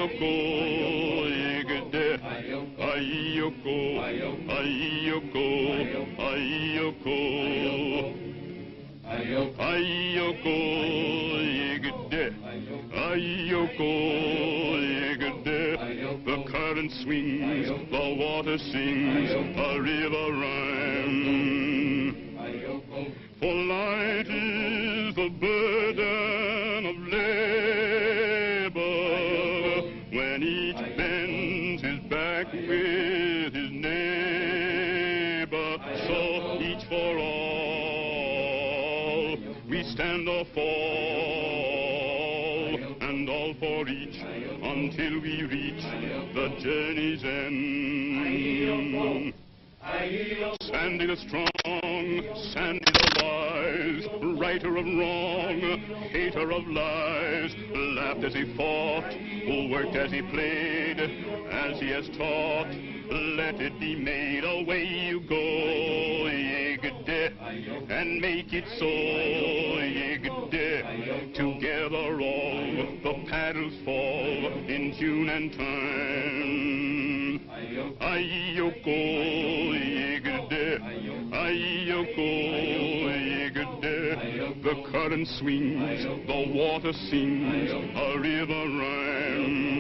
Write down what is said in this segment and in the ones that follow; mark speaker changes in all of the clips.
Speaker 1: Ayoko, Yigde, Ayoko, Ayoko, Ayoko, Ayoko, Yigde, Ayoko, Yigde. The current swings, the water sings, a river rhyme. For light is the burden of labor, when each bends his back with his neighbor. So each for all, we stand or fall, and all for each, until we reach the journey's end. Sandy the strong, Sandy the wise, righter of wrong, hater of lies, laughed as he fought, worked as he played, as he has taught, let it be made. Away you go, Yigde, and make it so, Yigde. Together all the paddles fall in tune and time. Ayoko, Yigde, Ayoko, Yigde. The current swings, the water sings, a river rhyme.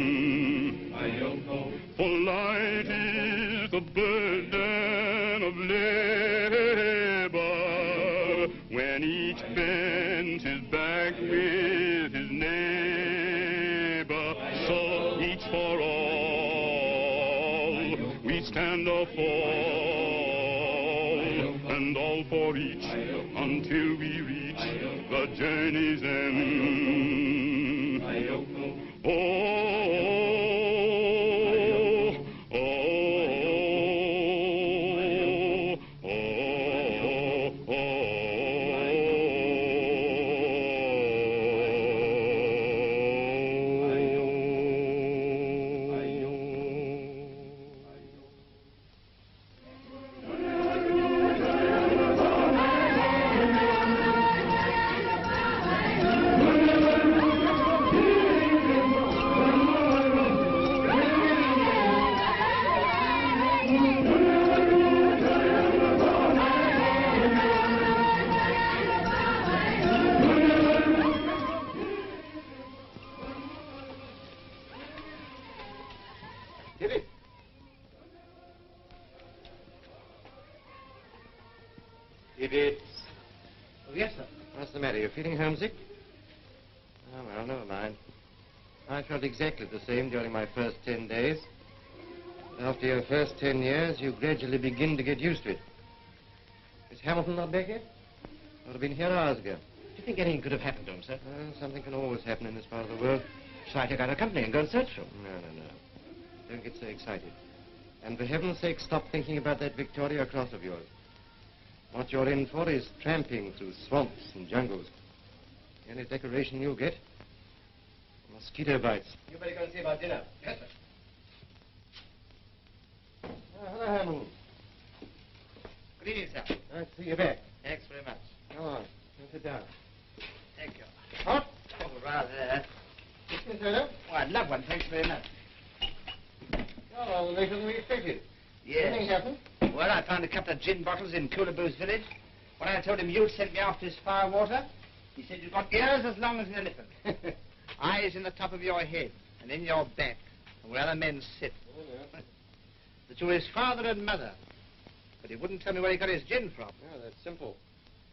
Speaker 1: For light is the burden of labor, when each bends his back with his neighbor. So each for all, we stand or fall, and all for each, until we reach the journey's end. Oh,
Speaker 2: Feeling homesick? Oh, well, never mind. I felt exactly the same during my first 10 days. After your first 10 years, you gradually begin to get used to it. Is Hamilton not back yet? Would have been here hours ago.
Speaker 3: Do you think anything could have happened to him, sir?
Speaker 2: Well, something can always happen in this part of the world.
Speaker 3: Shall I take out a company and go and search for him?
Speaker 2: No. Don't get so excited. And for heaven's sake, stop thinking about that Victoria Cross of yours. What you're in for is tramping through swamps and jungles. The only decoration you'll get, mosquito bites.
Speaker 3: You better go and see about dinner.
Speaker 2: Yes, sir. Hello, Hamilton.
Speaker 3: Good evening, sir.
Speaker 2: Nice to see you back.
Speaker 3: Thanks very much.
Speaker 2: Come on, sit down.
Speaker 3: Thank you.
Speaker 2: Hot?
Speaker 3: Oh, rather.
Speaker 2: Biscuit soda?
Speaker 3: Oh, I'd love one. Thanks very much.
Speaker 2: Oh, later than we expected.
Speaker 3: Yes.
Speaker 2: Anything happened?
Speaker 3: Well, I found a couple of gin bottles in Coolaboo's village. When I told him you'd sent me off this fire water, he said you've got ears as long as an elephant. Eyes in the top of your head and in your back, where other men sit.
Speaker 2: Oh, yeah.
Speaker 3: That you were his father and mother. But he wouldn't tell me where he got his gin from.
Speaker 2: Yeah, that's simple.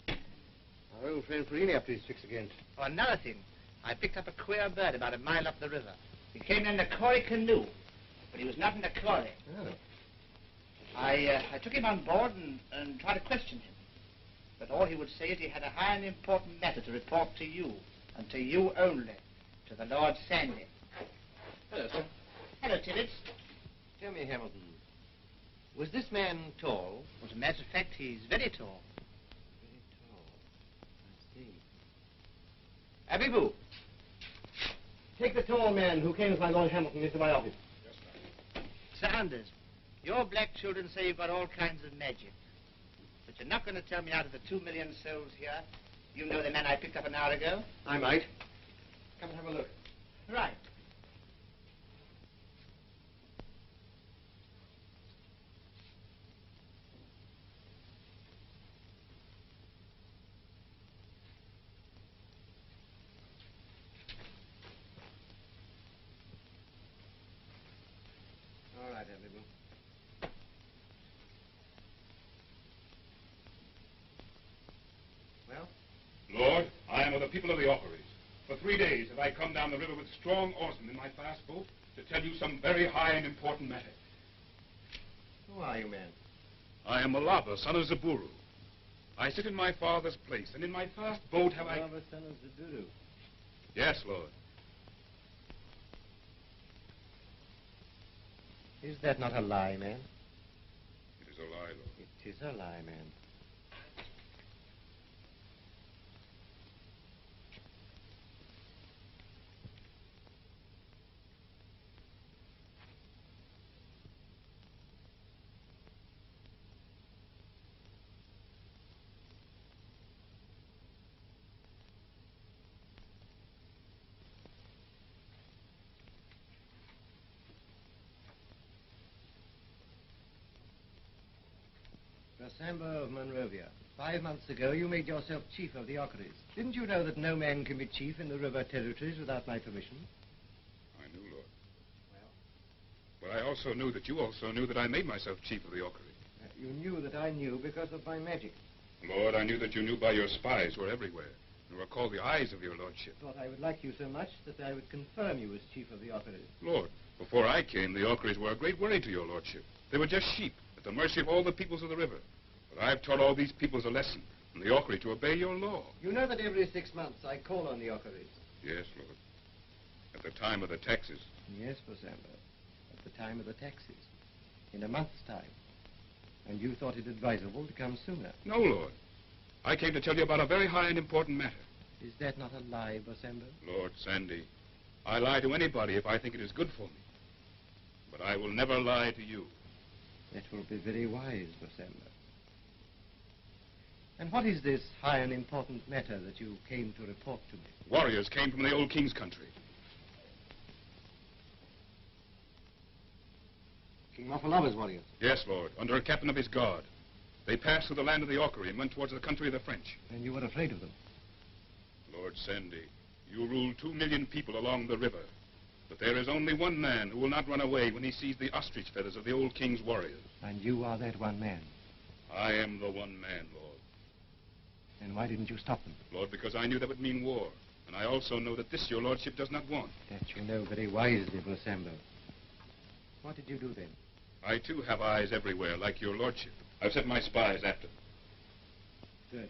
Speaker 2: Our old friend Perini up to his tricks again.
Speaker 3: Oh, another thing. I picked up a queer bird about a mile up the river. He came in a Cory canoe, but he was not in a Cory.
Speaker 2: Oh.
Speaker 3: I took him on board and tried to question him. But all he would say is he had a high and important matter to report to you, and to you only, to the Lord Sandy.
Speaker 2: Hello, sir.
Speaker 3: Hello, Tibbets.
Speaker 2: Tell me, Hamilton, was this man tall?
Speaker 3: As a matter of fact, he's very tall.
Speaker 2: Very tall. I see. Abibu, take the tall man who came as my Lord Hamilton into my office.
Speaker 3: Yes, sir. Sanders, your black children say you've got all kinds of magic. But you're not going to tell me out of the 2 million souls here, you know the man I picked up an hour ago?
Speaker 2: I might. Come and have a look.
Speaker 3: Right.
Speaker 4: people of the Operies. For 3 days have I come down the river with strong oarsmen in my fast boat to tell you some very high and important matter.
Speaker 2: Who are you, man?
Speaker 4: I am Malava, son of Zaburu. I sit in my father's place, and in my fast boat have I...
Speaker 2: Malava, son of Zaburu.
Speaker 4: Yes, Lord.
Speaker 2: Is that not a lie, man?
Speaker 4: It is a lie, Lord.
Speaker 2: It is a lie, man. Sambo of Monrovia, 5 months ago you made yourself chief of the Ocaries. Didn't you know that no man can be chief in the river territories without my permission?
Speaker 4: I knew, Lord. Well? But I also knew that you also knew that I made myself chief of the Ocaries.
Speaker 2: You knew that I knew because of my magic.
Speaker 4: Lord, I knew that you knew by your spies who were everywhere, and were called the eyes of your lordship.
Speaker 2: I thought I would like you so much that I would confirm you as chief of the Ocaries.
Speaker 4: Lord, before I came, the Ocaries were a great worry to your lordship. They were just sheep, at the mercy of all the peoples of the river. But I've taught all these peoples a lesson, and the Ocaree to obey your law.
Speaker 2: You know that every 6 months I call on the Ocaries.
Speaker 4: Yes, Lord. At the time of the taxes.
Speaker 2: Yes, Sambo. At the time of the taxes. In a month's time. And you thought it advisable to come sooner.
Speaker 4: No, Lord. I came to tell you about a very high and important matter.
Speaker 2: Is that not a lie, Sambo?
Speaker 4: Lord Sandy, I lie to anybody if I think it is good for me. But I will never lie to you.
Speaker 2: That will be very wise, Sambo. And what is this high and important matter that you came to report to me?
Speaker 4: Warriors came from the old king's country.
Speaker 2: King Mafalava's warriors?
Speaker 4: Yes, Lord, under a captain of his guard. They passed through the land of the Ocaree and went towards the country of the French.
Speaker 2: And you were afraid of them?
Speaker 4: Lord Sandy, you rule 2 million people along the river. But there is only one man who will not run away when he sees the ostrich feathers of the old king's warriors.
Speaker 2: And you are that one man?
Speaker 4: I am the one man, Lord.
Speaker 2: Then why didn't you stop them?
Speaker 4: Lord, because I knew that would mean war. And I also know that this your lordship does not want.
Speaker 2: That you know very wisely, Sambo. What did you do then?
Speaker 4: I, too, have eyes everywhere, like your lordship. I've set my spies after them.
Speaker 2: Good.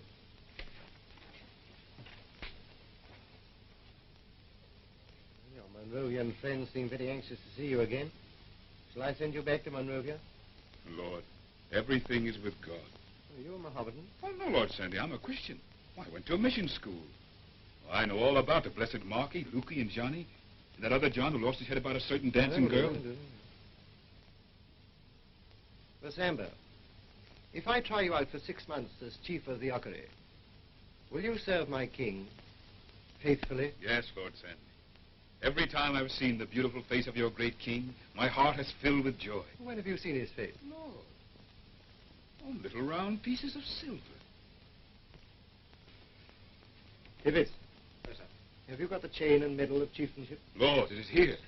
Speaker 2: Your Monrovian friends seem very anxious to see you again. Shall I send you back to Monrovia?
Speaker 4: Lord, everything is with God.
Speaker 2: Oh, you're a Mohammedan?
Speaker 4: Oh, no, Lord Sandy, I'm a Christian. I went to a mission school. I know all about the blessed Marky, Lukey, and Johnny, and that other John who lost his head about a certain dancing girl.
Speaker 2: Sambo, if I try you out for 6 months as chief of the Ocaree, will you serve my king faithfully?
Speaker 4: Yes, Lord Sandy. Every time I've seen the beautiful face of your great king, my heart has filled with joy.
Speaker 2: When have you seen his face?
Speaker 4: Lord. Oh, little round pieces of silver.
Speaker 2: Tibbets. Yes, sir. Have you got the chain and medal of chieftainship?
Speaker 4: Lord, it is here.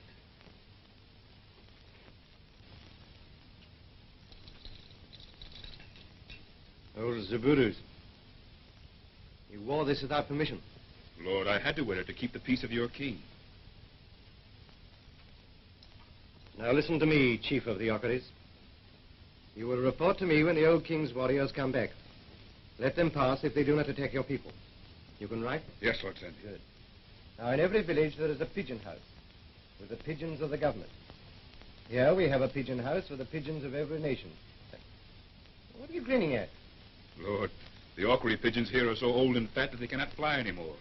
Speaker 2: Old Zaburu's. You wore this without permission.
Speaker 4: Lord, I had to wear it to keep the peace of your king.
Speaker 2: Now listen to me, chief of the Ocaries. You will report to me when the old king's warriors come back. Let them pass if they do not attack your people. You can write?
Speaker 4: Yes, Lord Sandy.
Speaker 2: Good. Now, in every village there is a pigeon house with the pigeons of the government. Here we have a pigeon house with the pigeons of every nation. What are you grinning at?
Speaker 4: Lord, the Ocaree pigeons here are so old and fat that they cannot fly anymore.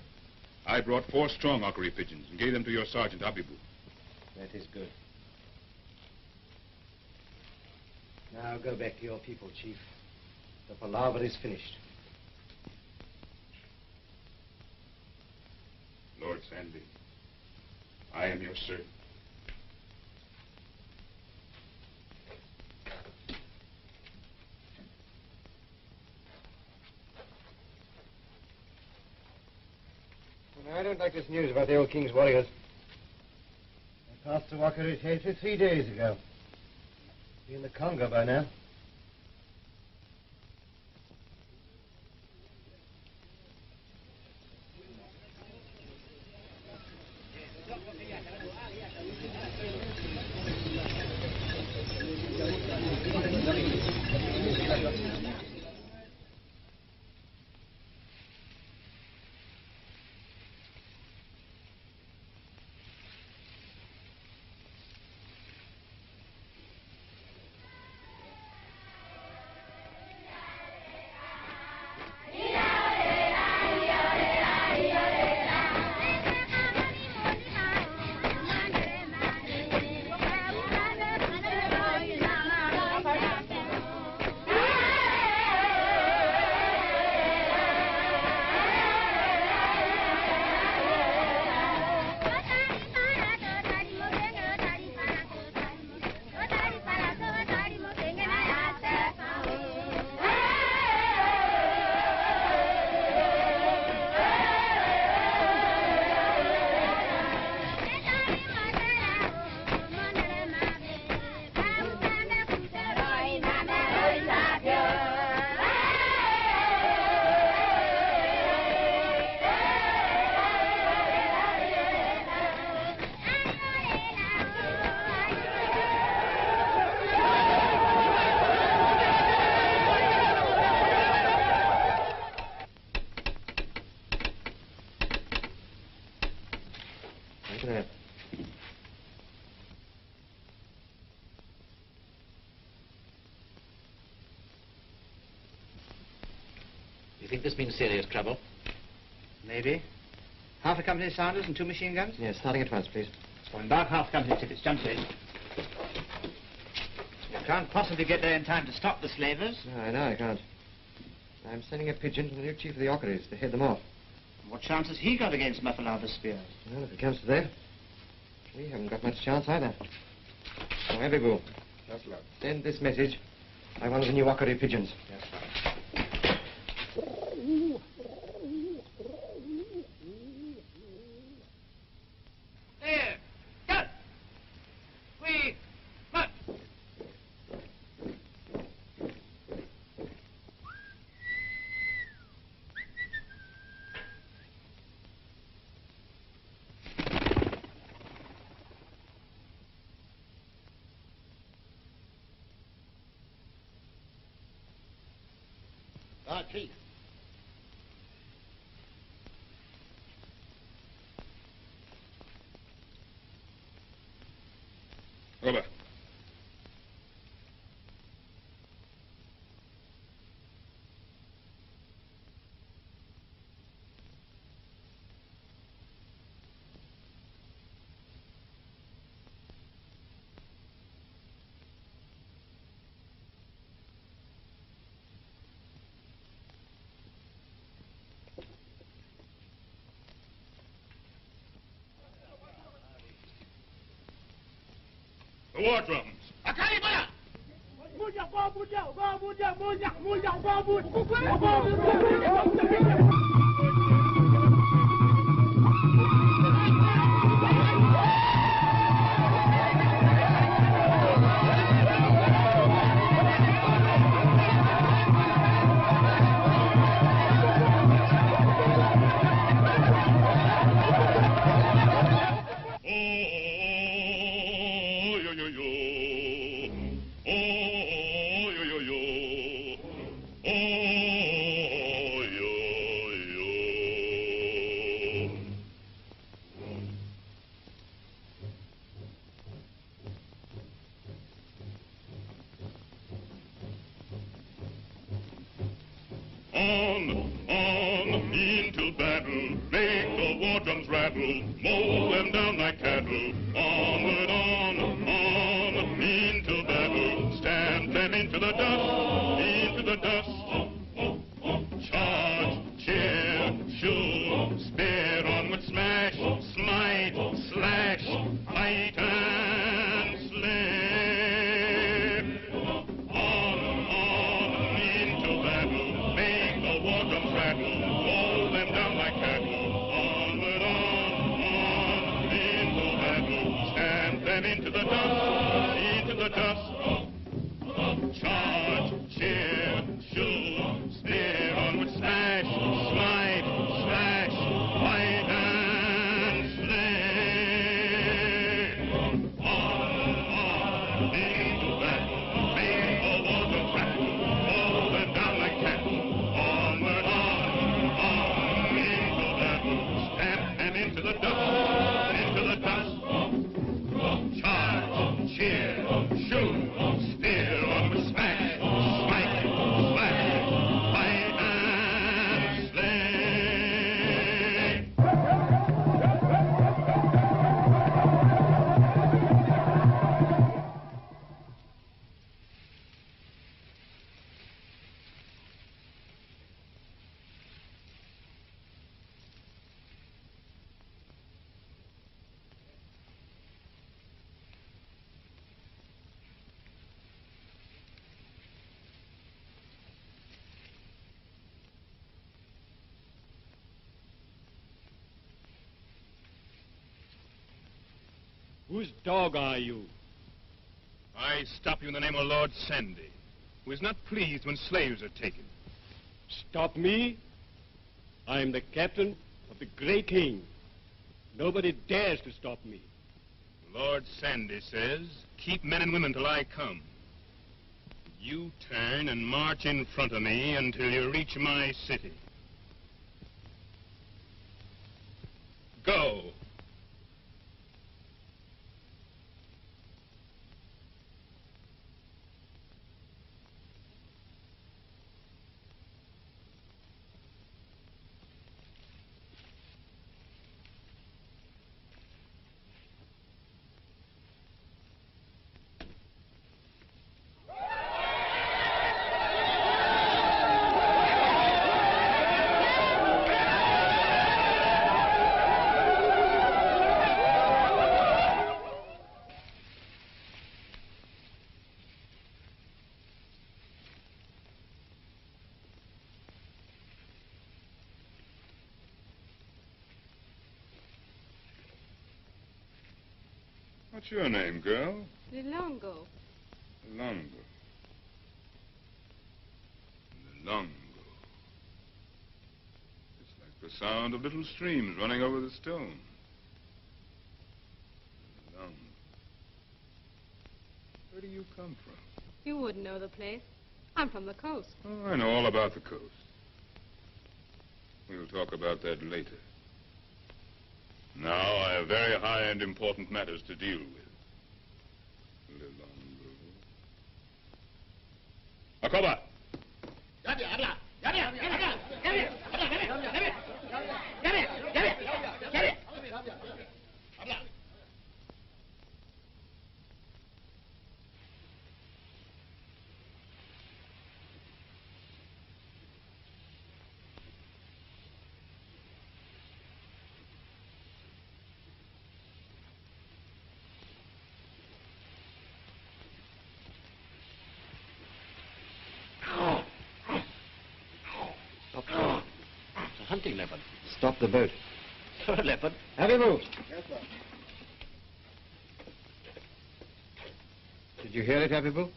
Speaker 4: I brought 4 strong Ocaree pigeons and gave them to your sergeant, Abibu.
Speaker 2: That is good. Now go back to your people, Chief. The palaver is finished.
Speaker 4: Lord Sandy, I am your servant.
Speaker 2: Well, I don't like this news about the old king's warriors. They passed through Ocaree territory 3 days ago. Be in the Congo by now. Look at that.
Speaker 3: You think this means serious trouble? Maybe. Half a company of sounders and 2 machine guns?
Speaker 2: Yes, starting at once, please.
Speaker 3: So embark half company tickets. Jump to it. You can't possibly get there in time to stop the slavers.
Speaker 2: No, I know I can't. I'm sending a pigeon to the new chief of the Ockeries to head them off.
Speaker 3: What chance has he got against Muffalada's spears?
Speaker 2: Well, if it comes to that, we haven't got much chance either. So, Heavy Boo,
Speaker 4: Yes, lad.
Speaker 2: send this message by one of the new Ockery pigeons.
Speaker 3: Yes, sir. There! Gun! We must! Chief.
Speaker 4: Over. The war drums. On, into battle, make the war drums rattle, mow them down like cattle. Onward, on, into battle, stamp them into the dust, Charge, cheer, shoot, spear, onward, smash, smite, slash, fight and slay. Roll them down like cattle. Onward, on, into battle. Stamp them into the dust, Charge, cheer, shoot, spear, onward, smash, smite, slash, fight and slay. On, into battle. Make the war drums rattle. Roll them down like cattle. Onward, into the dust, charge, cheer, shoot, spear, onward, smash, smite, slash, fight and slay.
Speaker 5: Whose dog are you?
Speaker 4: I stop you in the name of Lord Sandy, who is not pleased when slaves are taken.
Speaker 5: Stop me? I am the captain of the Great King. Nobody dares to stop me.
Speaker 4: Lord Sandy says, keep men and women till I come. You turn and march in front of me until you reach my city. Go. What's your name, girl?
Speaker 6: Lilongo.
Speaker 4: Longo. Longo. It's like the sound of little streams running over the stone. Longo. Where do you come from?
Speaker 6: You wouldn't know the place. I'm from the coast.
Speaker 4: Oh, I know all about the coast. We'll talk about that later. Now I have very high and important matters to deal with. Akoba!
Speaker 2: Hunting leopard. Stop the boat.
Speaker 3: Sir, leopard.
Speaker 2: Have you moved?
Speaker 3: Yes, sir.
Speaker 2: Did you hear it, Habibu?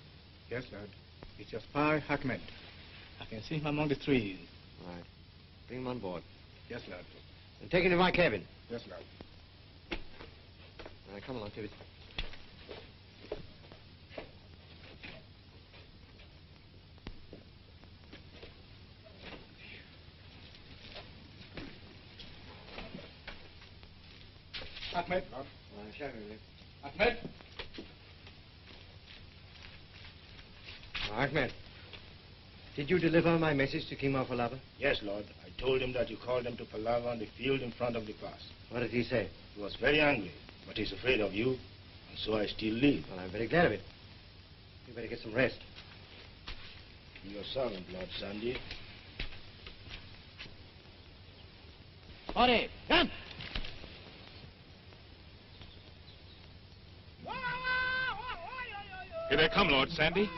Speaker 3: Yes, Lord. It's your spy, Ahmed. I can see him among the trees.
Speaker 2: Right. Bring him on board.
Speaker 3: Yes, Lord.
Speaker 2: And take him to my cabin.
Speaker 3: Yes, Lord.
Speaker 2: All right, come along, Tibbet.
Speaker 3: Ahmed, Lord.
Speaker 2: Ahmed. Ahmed, did you deliver my message to King Mafalaba?
Speaker 7: Yes, Lord. I told him that you called him to palaver on the field in front of the pass.
Speaker 2: What did he say?
Speaker 7: He was very angry, but he's afraid of you, and so I still leave.
Speaker 2: Well, I'm very glad of it. You better get some rest.
Speaker 7: Your servant, Lord Sandy.
Speaker 3: Hurry, come!
Speaker 4: Here they come, Lord Sandy.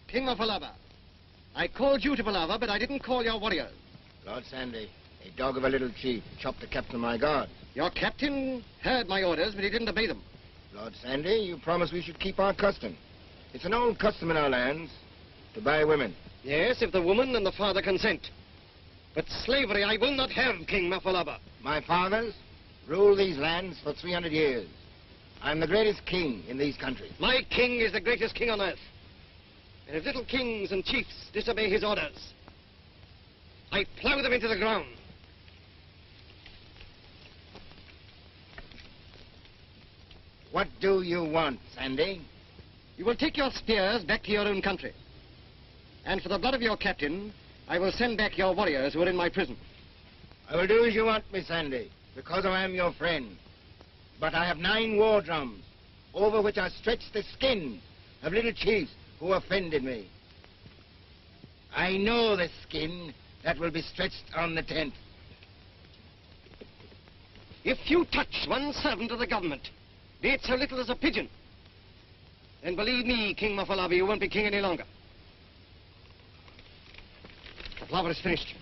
Speaker 2: King Mafalaba, I called you to palaver, but I didn't call your warriors.
Speaker 7: Lord Sandy, a dog of a little chief chopped the captain of my guard.
Speaker 2: Your captain heard my orders, but he didn't obey them.
Speaker 7: Lord Sandy, you promised we should keep our custom. It's an old custom in our lands to buy women.
Speaker 2: Yes, if the woman and the father consent. But slavery I will not have, King Mafalaba.
Speaker 7: My fathers ruled these lands for 300 years. I'm the greatest king in these countries.
Speaker 2: My king is the greatest king on earth. And if little kings and chiefs disobey his orders, I plow them into the ground.
Speaker 7: What do you want, Sandy?
Speaker 2: You will take your spears back to your own country. And for the blood of your captain, I will send back your warriors who are in my prison.
Speaker 7: I will do as you want me, Sandy, because I am your friend. But I have 9 war drums, over which are stretched the skins of little chiefs who offended me. I know the skin that will be stretched on the tent.
Speaker 2: If you touch one servant of the government, be it so little as a pigeon, then believe me, King Mafalaba, you won't be king any longer. The flower is finished.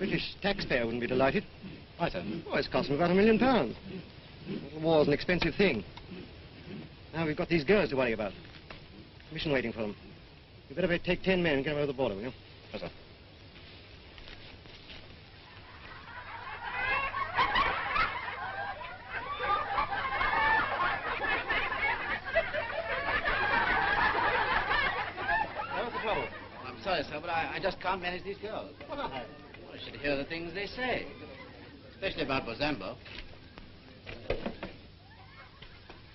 Speaker 2: British taxpayer wouldn't be delighted. Why, sir? Oh, it's cost me about £1 million. The war's an expensive thing. Now we've got these girls to worry about. Commission waiting for them. You better take 10 men and get them over the border, will you? Yes, sir. What's the trouble?
Speaker 3: I'm sorry, sir, but I just can't manage these girls.
Speaker 2: What are they?
Speaker 3: Well, I should hear the things they say, especially about Bozambo.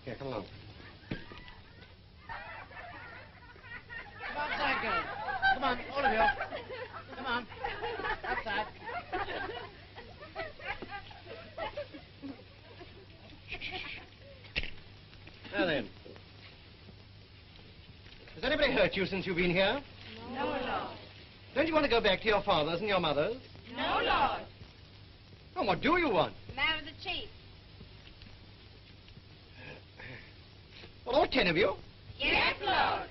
Speaker 2: Here, come along.
Speaker 3: Come outside, girls. Come on, all of you. Come on. Outside.
Speaker 2: Now then. Has anybody hurt you since you've been here?
Speaker 6: No, Lord.
Speaker 2: Don't you want to go back to your fathers and your mothers?
Speaker 6: No, Lord.
Speaker 2: Oh, what do you want?
Speaker 6: Marry the chief.
Speaker 2: Well, all 10 of you.
Speaker 6: Yes, Lord.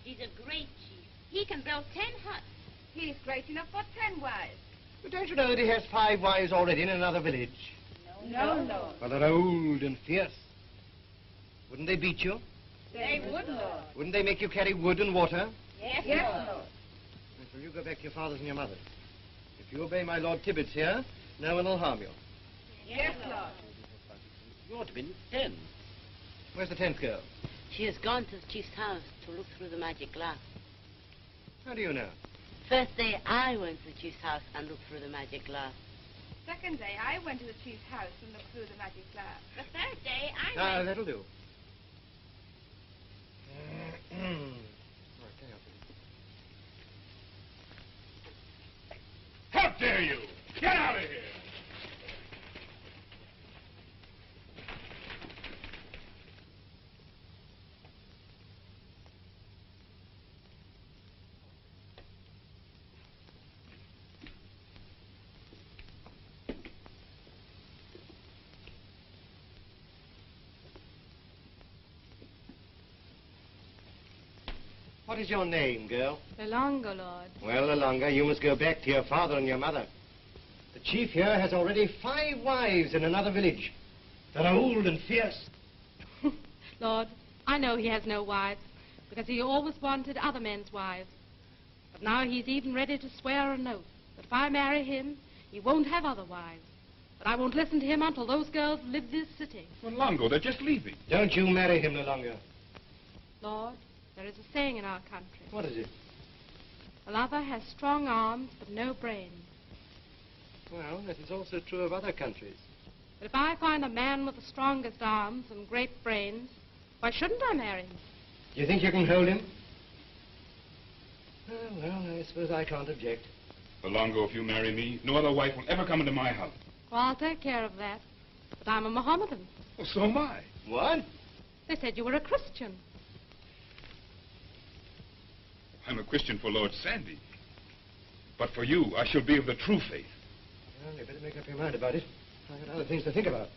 Speaker 8: He's a great chief. He can build 10 huts.
Speaker 6: He's great enough for 10 wives.
Speaker 2: But don't you know that he has 5 wives already in another village?
Speaker 6: No, Lord.
Speaker 2: Well, they're old and fierce. Wouldn't they beat you?
Speaker 6: They would, Lord.
Speaker 2: Wouldn't they make you carry wood and water?
Speaker 6: Yes, Lord.
Speaker 2: Well, you go back to your fathers and your mothers. If you obey my Lord Tibbets here, no one will harm you.
Speaker 6: Yes, Lord.
Speaker 3: You ought to be 10.
Speaker 2: Where's the 10th girl?
Speaker 8: She has gone to the chief's house to look through the magic glass.
Speaker 2: How do you know?
Speaker 8: First day, I went to the chief's house and looked through the magic glass.
Speaker 6: Second day, I went to the chief's house and looked through the magic glass.
Speaker 8: The third day, I
Speaker 2: Ah,
Speaker 8: went...
Speaker 2: that'll do.
Speaker 4: How dare you? Get out of here!
Speaker 2: What is your name, girl?
Speaker 6: Lolonga, Lord.
Speaker 2: Well, Alonga, you must go back to your father and your mother. The chief here has already 5 wives in another village. They're old and fierce.
Speaker 6: Lord, I know he has no wives, because he always wanted other men's wives. But now he's even ready to swear an oath that if I marry him, he won't have other wives. But I won't listen to him until those girls leave this city.
Speaker 4: Well, Longo, they're just leaving.
Speaker 2: Don't you marry him, Lolonga.
Speaker 6: Lord, there is a saying in our country.
Speaker 2: What is it?
Speaker 6: A lover has strong arms, but no brains.
Speaker 2: Well, that is also true of other countries.
Speaker 6: But if I find a man with the strongest arms and great brains, why shouldn't I marry him?
Speaker 2: Do you think you can hold him? Oh, well, I suppose I can't object.
Speaker 4: Well, Longo, if you marry me, no other wife will ever come into my house.
Speaker 6: Well, I'll take care of that. But I'm a Mohammedan.
Speaker 4: Well, so am I.
Speaker 2: What?
Speaker 6: They said you were a Christian.
Speaker 4: I'm a Christian for Lord Sandy. But for you, I shall be of the true faith.
Speaker 2: Well, you better make up your mind about it. I've got other things to think about.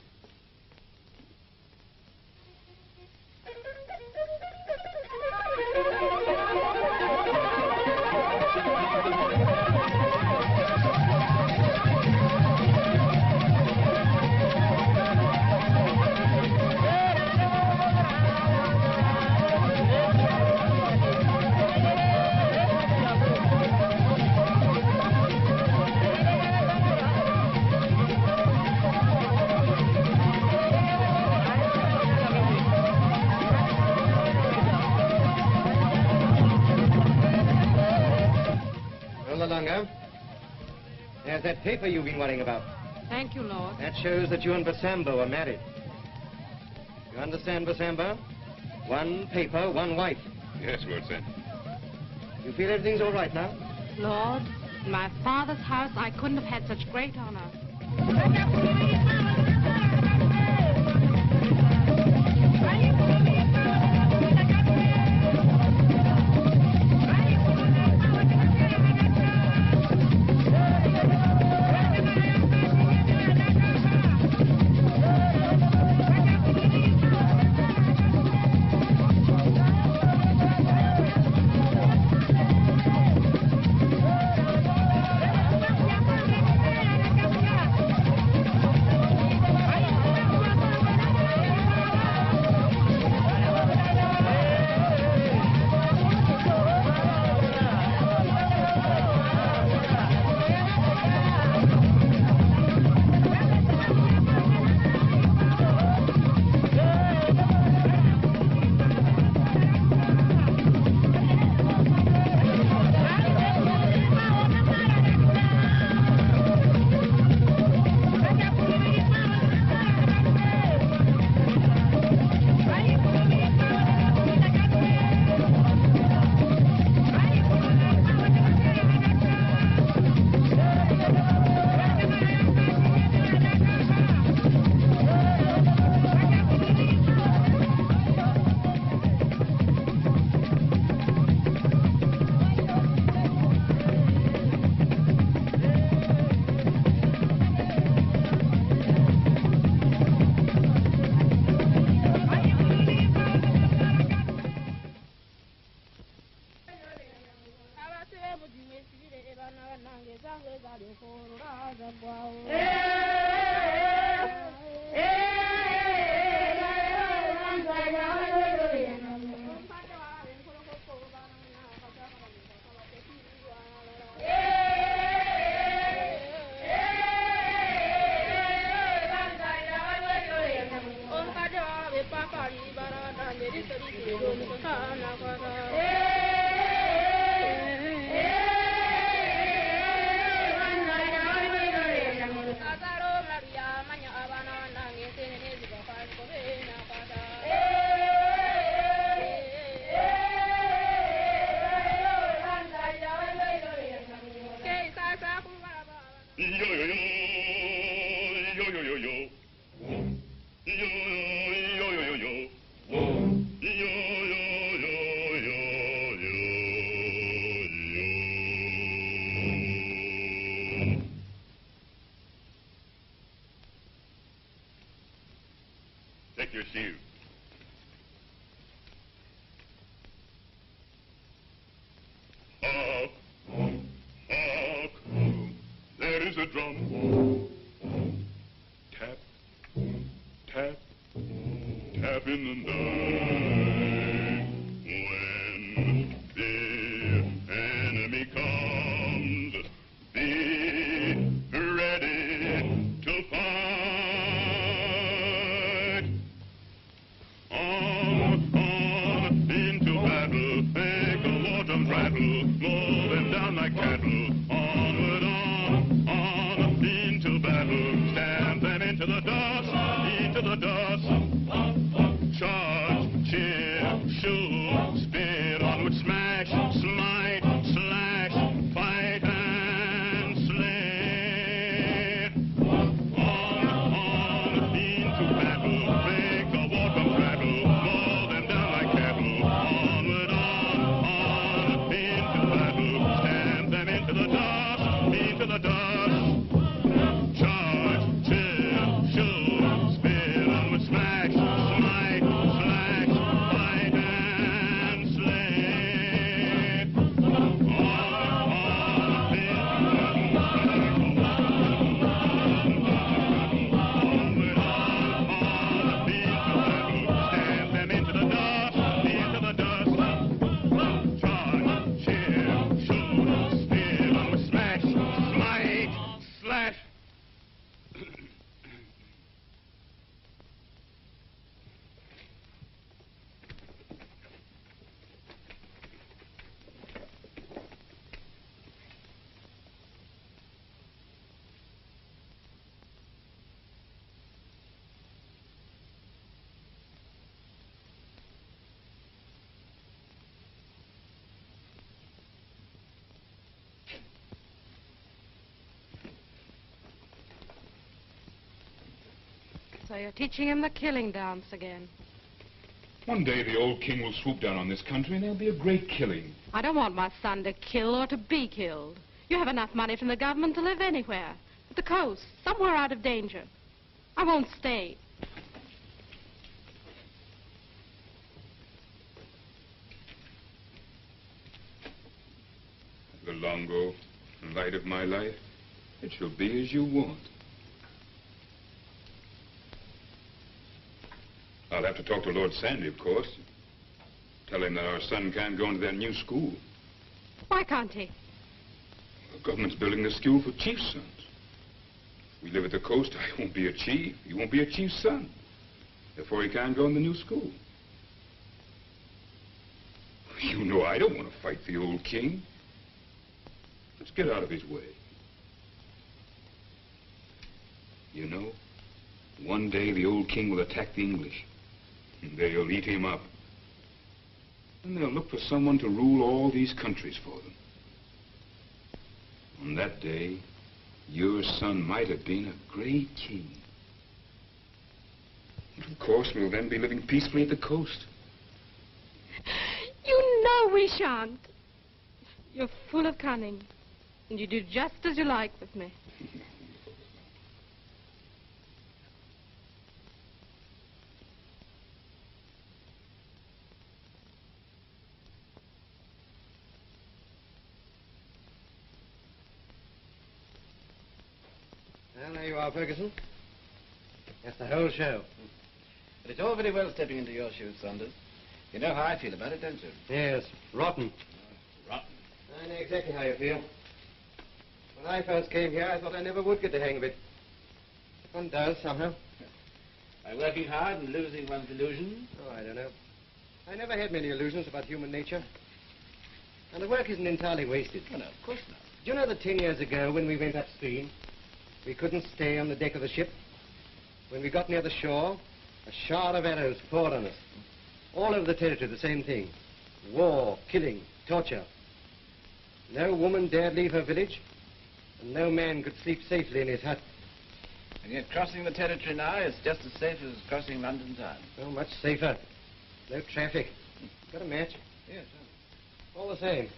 Speaker 2: There's that paper you've been worrying about.
Speaker 6: Thank you, Lord.
Speaker 2: That shows that you and Basambo are married. You understand, Basambo? 1 paper, 1 wife.
Speaker 4: Yes, Lord Sandy.
Speaker 2: You feel everything's all right now?
Speaker 6: Lord, in my father's house, I couldn't have had such great honor.
Speaker 1: Take your shoe. Hark, hark, there is a drum. Tap, tap, tap in the night. When the enemy comes, be ready to fight. On, into battle, make the war drums rattle, mow them down like cattle. Onward, on, into battle, stamp them into the dust, charge, cheer, shoot, spit, onward, smash, smite, slash, fight and slay. On, into battle, make the war drums rattle, mow them down like cattle. Onward, on, into battle, stamp them into the dust, charge, cheer, shoot, spit, onward, smash, smite, slash, fight and slay. Stamp them into the dust, charge, cheer, shoot, spit, onward, smash, smite, slash.
Speaker 6: So you're teaching him the killing dance again.
Speaker 4: One day the old king will swoop down on this country and there'll be a great killing.
Speaker 6: I don't want my son to kill or to be killed. You have enough money from the government to live anywhere. At the coast, somewhere out of danger. I won't stay.
Speaker 4: The Longo, light of my life, it shall be as you want. I'll have to talk to Lord Sandy, of course. Tell him that our son can't go into that new school.
Speaker 6: Why can't he?
Speaker 4: The government's building the school for chief's sons. If we live at the coast, I won't be a chief. He won't be a chief's son. Therefore, he can't go in the new school. You know I don't want to fight the old king. Let's get out of his way. You know, one day the old king will attack the English. And they'll eat him up. And they'll look for someone to rule all these countries for them. On that day, your son might have been a great king. And of course, we'll then be living peacefully at the coast.
Speaker 6: You know we shan't. You're full of cunning. And you do just as you like with me.
Speaker 2: Well, there you are, Ferguson. That's the whole show.
Speaker 3: But it's all very well stepping into your shoes, Saunders. You know how I feel about it, don't you?
Speaker 2: Yes, rotten.
Speaker 3: Rotten.
Speaker 2: I know exactly how you feel. When I first came here, I thought I never would get the hang of it. But one does, somehow.
Speaker 3: By working hard and losing one's illusions?
Speaker 2: Oh, I don't know. I never had many illusions about human nature. And the work isn't entirely wasted.
Speaker 3: Oh, no, of course not.
Speaker 2: Do you know that 10 years ago, when we went upstream, we couldn't stay on the deck of the ship? When we got near the shore, a shower of arrows poured on us. All over the territory, the same thing. War, killing, torture. No woman dared leave her village, and no man could sleep safely in his hut.
Speaker 3: And yet crossing the territory now is just as safe as crossing London town.
Speaker 2: Oh, much safer. No traffic. Got a match?
Speaker 3: Yes,
Speaker 2: All the same.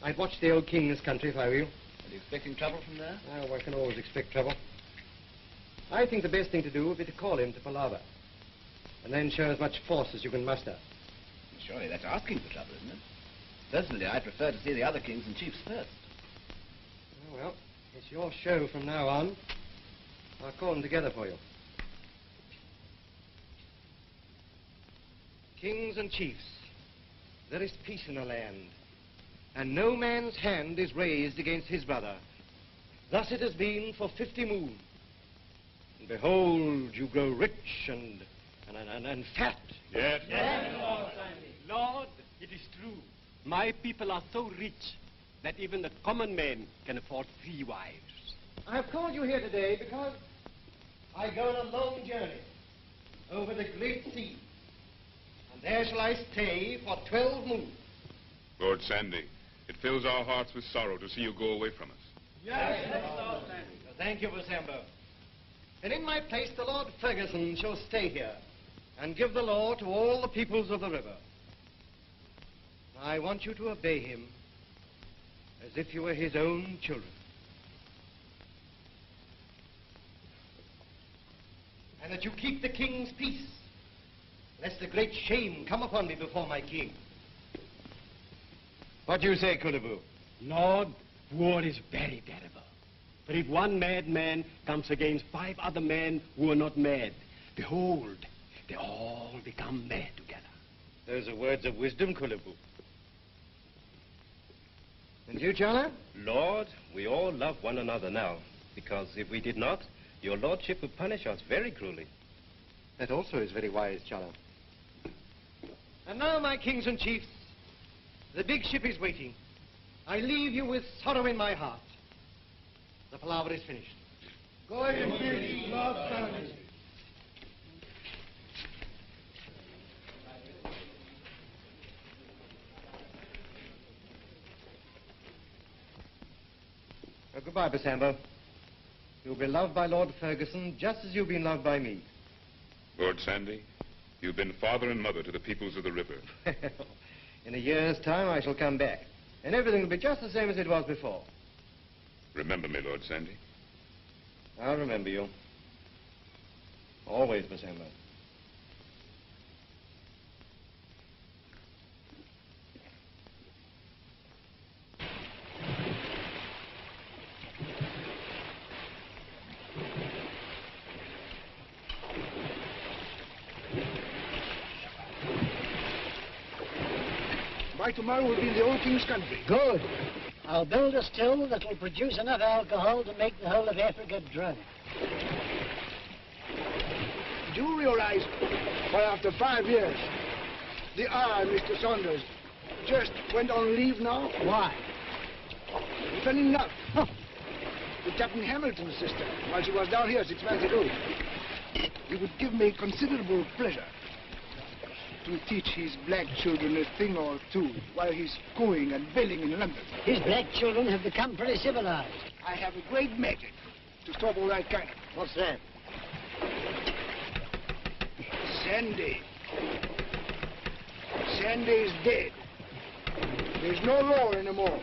Speaker 2: I'd watch the old king in this country if I were you.
Speaker 3: Are you expecting trouble from there?
Speaker 2: Oh, one can always expect trouble. I think the best thing to do would be to call him to palaver. And then show as much force as you can muster.
Speaker 3: Surely that's asking for trouble, isn't it? Personally, I prefer to see the other kings and chiefs first.
Speaker 2: Oh, well, it's your show from now on. I'll call them together for you. Kings and chiefs, there is peace in the land, and no man's hand is raised against his brother. Thus it has been for 50 moons. And behold, you grow rich and fat.
Speaker 4: Yes.
Speaker 5: Lord, it is true. My people are so rich that even the common man can afford 3 wives.
Speaker 2: I've called you here today because I go on a long journey over the great sea. And there shall I stay for 12 moons.
Speaker 4: Lord Sandy, it fills our hearts with sorrow to see you go away from us.
Speaker 2: Yes, Lord Sandy. Thank you, Sambo. And in my place, the Lord Ferguson shall stay here and give the law to all the peoples of the river. I want you to obey him as if you were his own children. And that you keep the king's peace, lest a great shame come upon me before my king. What do you say, Kulaboo?
Speaker 5: Lord, war is very terrible. But if one mad man comes against 5 other men who are not mad, behold, they all become mad together.
Speaker 2: Those are words of wisdom, Kulaboo. And you, Chala?
Speaker 9: Lord, we all love one another now, because if we did not, your lordship would punish us very cruelly.
Speaker 2: That also is very wise, Chala. And now, my kings and chiefs, the big ship is waiting. I leave you with sorrow in my heart. The palaver is finished. Go in peace, Lord Sandy. Goodbye, Basambo. You'll be loved by Lord Ferguson just as you've been loved by me.
Speaker 4: Lord Sandy, you've been father and mother to the peoples of the river.
Speaker 2: In a year's time, I shall come back, and everything will be just the same as it was before.
Speaker 4: Remember me, Lord Sandy.
Speaker 2: I'll remember you. Always, Basambo.
Speaker 10: By tomorrow we'll be in the old king's country.
Speaker 11: Good. I'll build a still that will produce enough alcohol to make the whole of Africa drunk.
Speaker 10: Do you realize why after 5 years, the Mr. Saunders just went on leave now?
Speaker 11: Why?
Speaker 10: He fell in love with Captain Hamilton's sister while she was down here 6 months ago. It would give me considerable pleasure to teach his black children a thing or two while he's going and billing in London.
Speaker 11: His black children have become pretty civilized.
Speaker 10: I have a great magic to stop all that kind of...
Speaker 11: What's that?
Speaker 10: Sandy. Sandy is dead. There's no law anymore.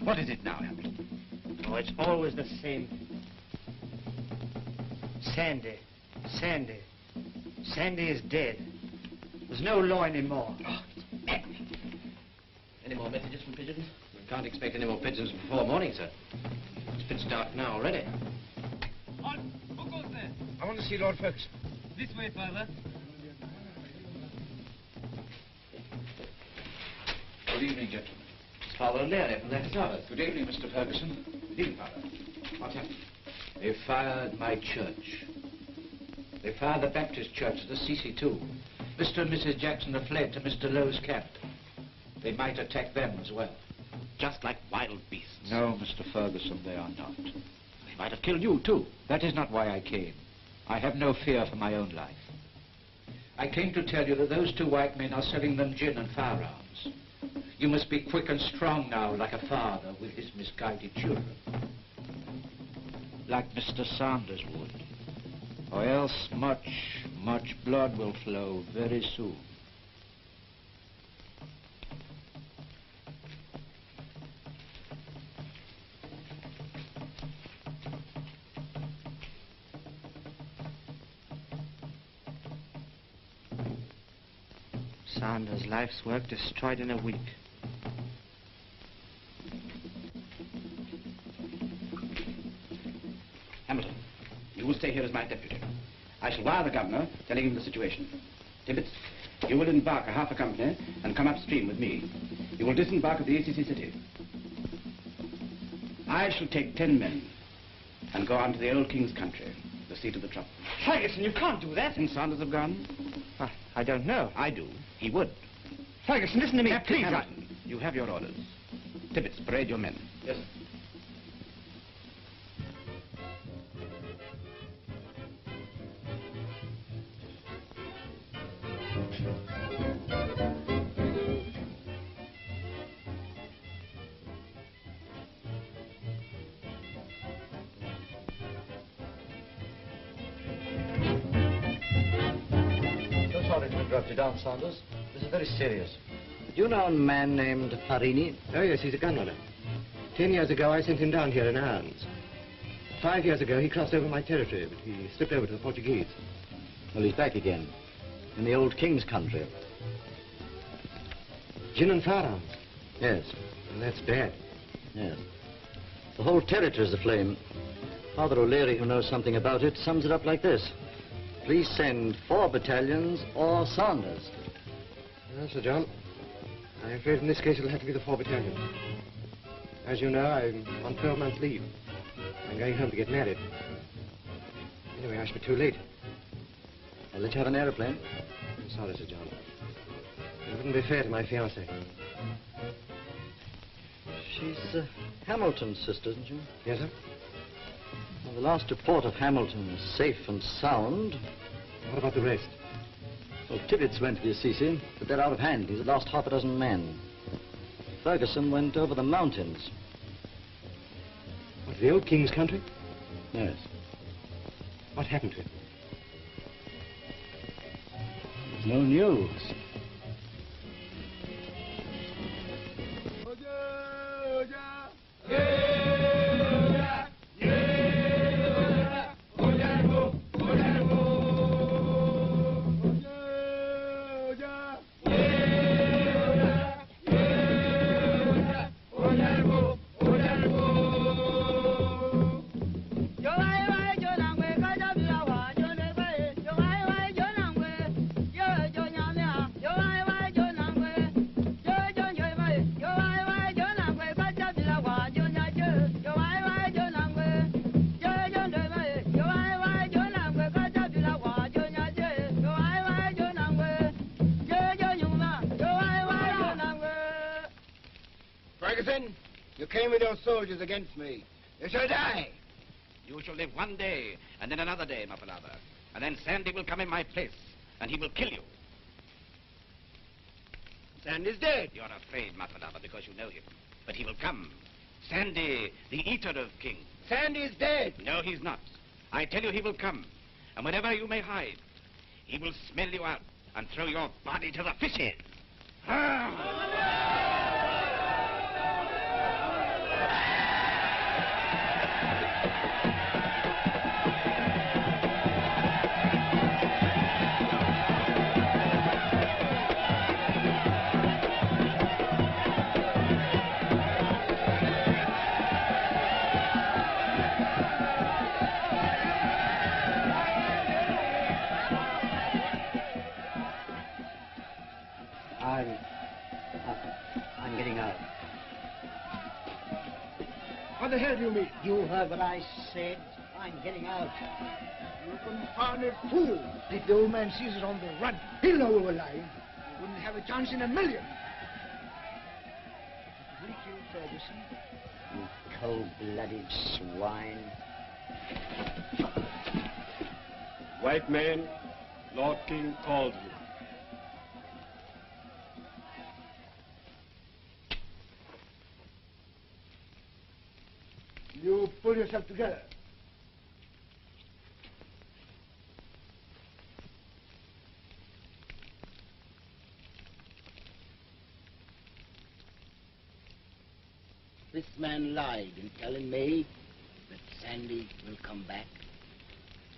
Speaker 3: What is it now, Hamilton? Oh, it's always the same. Sandy. Sandy. Sandy is dead. There's no law anymore. Oh, it's maddening.
Speaker 2: Any more messages from pigeons? We can't expect any more pigeons before morning, sir. It's pitch dark now already.
Speaker 12: Halt! Who goes there?
Speaker 10: I want to see Lord Ferguson.
Speaker 12: This way, Father.
Speaker 13: Good evening, gentlemen.
Speaker 2: It's Father O'Leary from the service.
Speaker 13: Good evening, Mr. Ferguson.
Speaker 2: Good evening, Father. What's happened?
Speaker 13: They fired my church. They fired the Baptist church at the CC too. Mr. and Mrs. Jackson have fled to Mr. Lowe's camp. They might attack them as well.
Speaker 3: Just like wild beasts.
Speaker 13: No, Mr. Ferguson, they are not.
Speaker 3: They might have killed you, too.
Speaker 13: That is not why I came. I have no fear for my own life. I came to tell you that those two white men are selling them gin and firearms. You must be quick and strong now, like a father with his misguided children. Like Mr. Sanders would. Or else much, much blood will flow very soon.
Speaker 3: Sanders' life's work destroyed in a week. Hamilton, you will stay here as my deputy. I shall wire the governor, telling him the situation. Tibbets, you will embark a half a company and come upstream with me. You will disembark at the ACC city. I shall take 10 men and go on to the old king's country, the seat of the trouble.
Speaker 12: Ferguson, you can't do that.
Speaker 3: Since Sanders have gone? I don't know. I do. He would.
Speaker 12: Ferguson, listen to me,
Speaker 3: Captain
Speaker 12: please.
Speaker 3: Hamilton, you have your orders. Tibbets, parade your men.
Speaker 2: Yes, sir.
Speaker 14: Sorry to interrupt you down, Sanders. This is very serious.
Speaker 11: Do you know a man named Farini?
Speaker 5: Oh, yes, he's a gunrunner. 10 years ago, I sent him down here in irons. 5 years ago, he crossed over my territory, but he slipped over to the Portuguese.
Speaker 11: Well, he's back again, in the old king's country.
Speaker 5: Gin and firearms?
Speaker 11: Yes.
Speaker 5: Well, that's bad.
Speaker 11: Yes. The whole territory's aflame. Father O'Leary, who knows something about it, sums it up like this. Please send 4 battalions or Sanders.
Speaker 5: Well, Sir John, I'm afraid in this case it'll have to be the 4 battalions. As you know, I'm on 12 months' leave. I'm going home to get married. Anyway, I shall be too late.
Speaker 11: I'll let you have an aeroplane.
Speaker 5: I'm sorry, Sir John. It wouldn't be fair to my fiancée.
Speaker 11: She's Hamilton's sister, isn't she?
Speaker 5: Yes, sir?
Speaker 11: Well, the last report of Hamilton is safe and sound.
Speaker 5: What about the rest?
Speaker 11: Well, Tibbets went to the Assisi, but they're out of hand. He's lost half a dozen men. Ferguson went over the mountains.
Speaker 5: What, the old king's country?
Speaker 11: Yes.
Speaker 5: What happened to him?
Speaker 11: There's no news.
Speaker 7: Ferguson, you came with your soldiers against me. You shall die.
Speaker 3: You shall live one day, and then another day, my father. And then Sandy will come in my place, and he will kill you.
Speaker 7: Sandy's dead.
Speaker 3: You're afraid, my father, because you know him. But he will come. Sandy, the eater of kings.
Speaker 7: Sandy's dead.
Speaker 3: No, he's not. I tell you he will come. And wherever you may hide, he will smell you out and throw your body to the fishes.
Speaker 11: I'm getting out.
Speaker 10: What the hell do you mean?
Speaker 7: You heard what I said. I'm getting out.
Speaker 10: You confounded fool. If the old man sees us on the run, he'll know we're alive. We wouldn't have a chance in a million. Did we kill Robeson?
Speaker 7: You cold-blooded swine.
Speaker 15: White man, Lord King calls you.
Speaker 10: You pull yourself together.
Speaker 7: This man lied in telling me that Sandy will come back.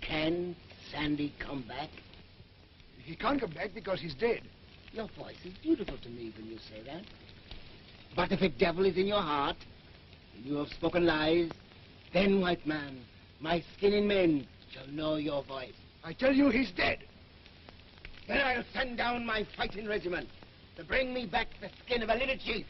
Speaker 7: Can Sandy come back?
Speaker 10: He can't come back because he's dead.
Speaker 7: Your voice is beautiful to me when you say that. But if a devil is in your heart, and you have spoken lies, then, white man, my skinning men shall know your voice.
Speaker 10: I tell you he's dead.
Speaker 7: Then I'll send down my fighting regiment to bring me back the skin of a little chief.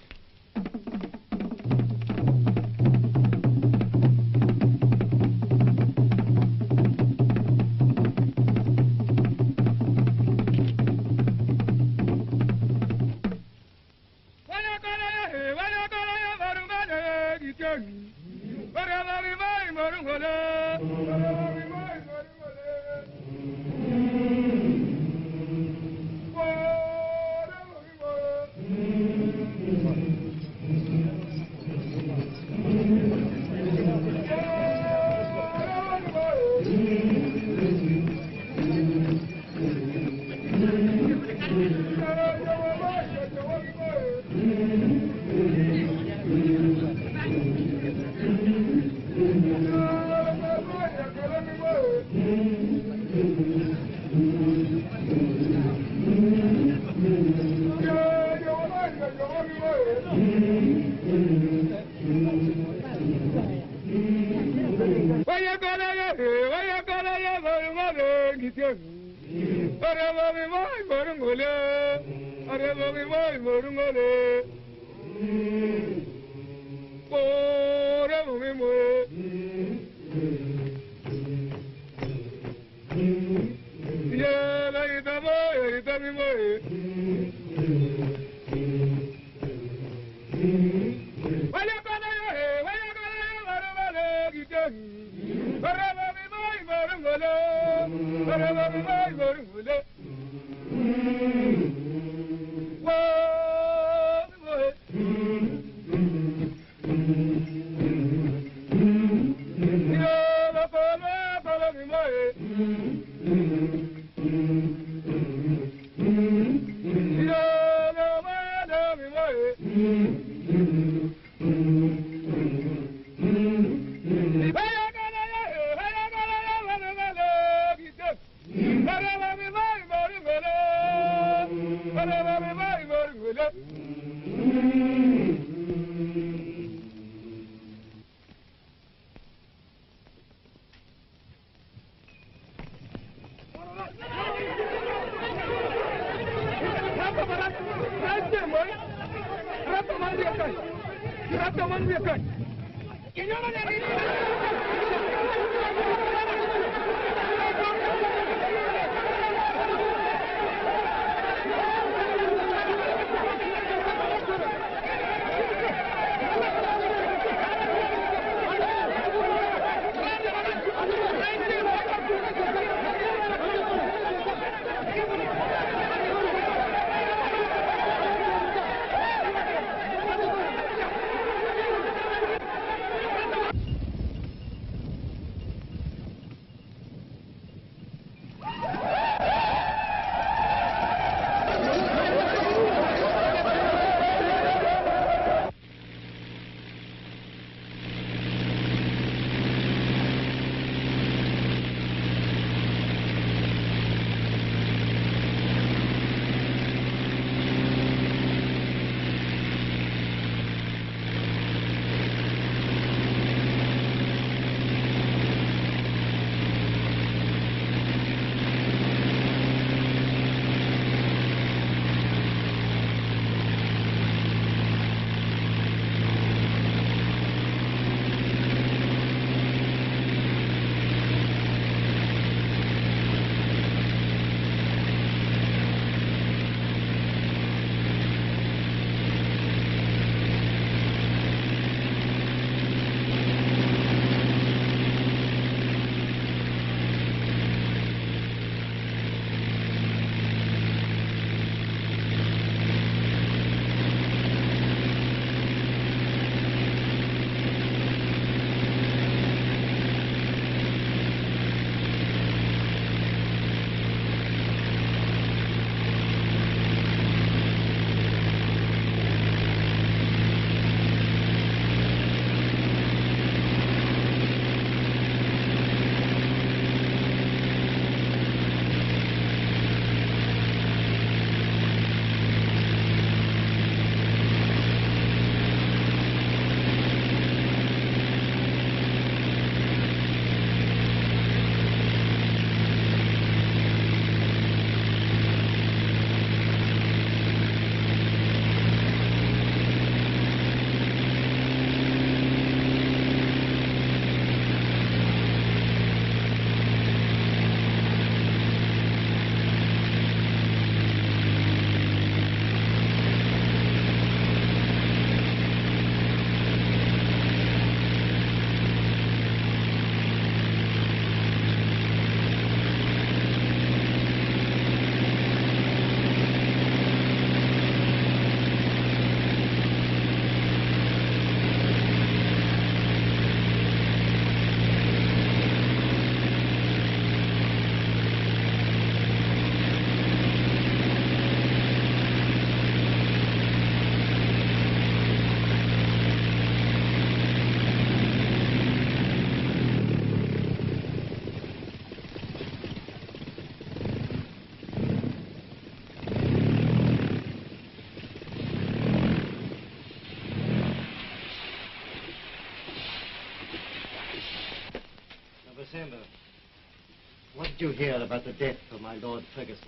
Speaker 2: did you hear about the death of my Lord Ferguson?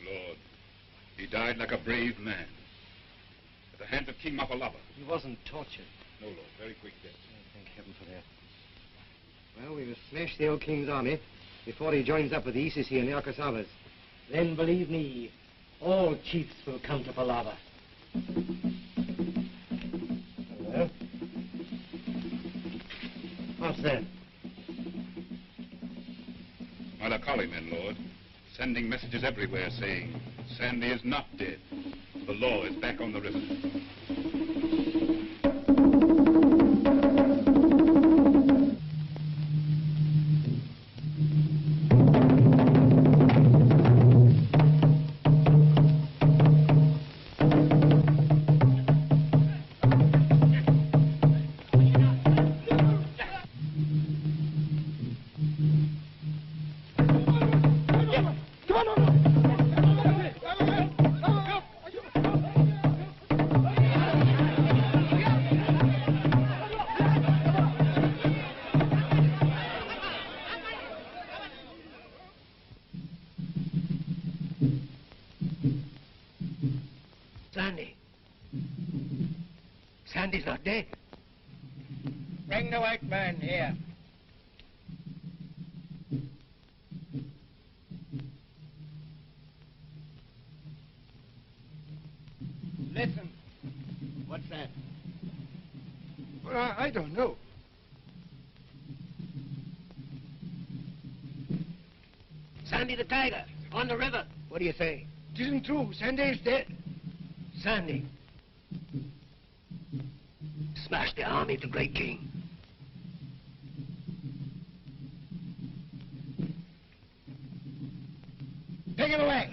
Speaker 4: Lord, he died like a brave man. At the hands of King Mapalava.
Speaker 2: He wasn't tortured.
Speaker 4: No, Lord, very quick death.
Speaker 2: Thank heaven for that. Well, we must smash the old king's army before he joins up with the ECC and the Akasavas. Then, believe me, all chiefs will come to Palava. Hello? What's that?
Speaker 4: Malakali men, Lord, sending messages everywhere saying, Sandy is not dead. The law is back on the river.
Speaker 7: Sandy. Sandy's not dead. Bring the white man here. Listen. What's that?
Speaker 10: Well, I don't know.
Speaker 7: Sandy the tiger, on the river. What do you say?
Speaker 10: It isn't true. Sandy is dead.
Speaker 7: Sandy smashed the army of the great king. Take him away.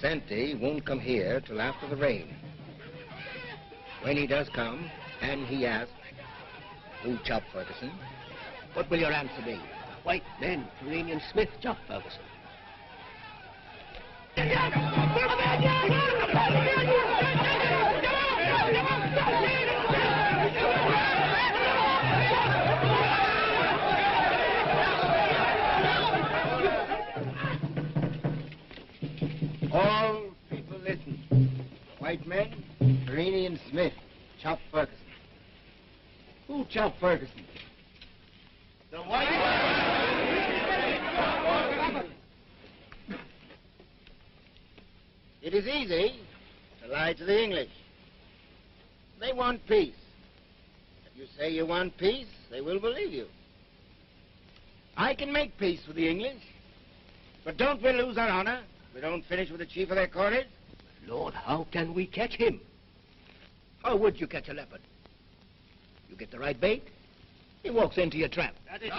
Speaker 7: Santy won't come here till after the rain. When he does come, and he asks, who chopped Ferguson? What will your answer be? White men, Iranian Smith chopped Ferguson. All people listen. White men, Iranian Smith chopped Ferguson. Who chopped Ferguson? The white man. It is easy to lie to the English. They want peace. If you say you want peace, they will believe you. I can make peace with the English, but don't we lose our honor? We don't finish with the chief of their cordage? Lord, how can we catch him? How would you catch a leopard? You get the right bait, he walks into your trap. That is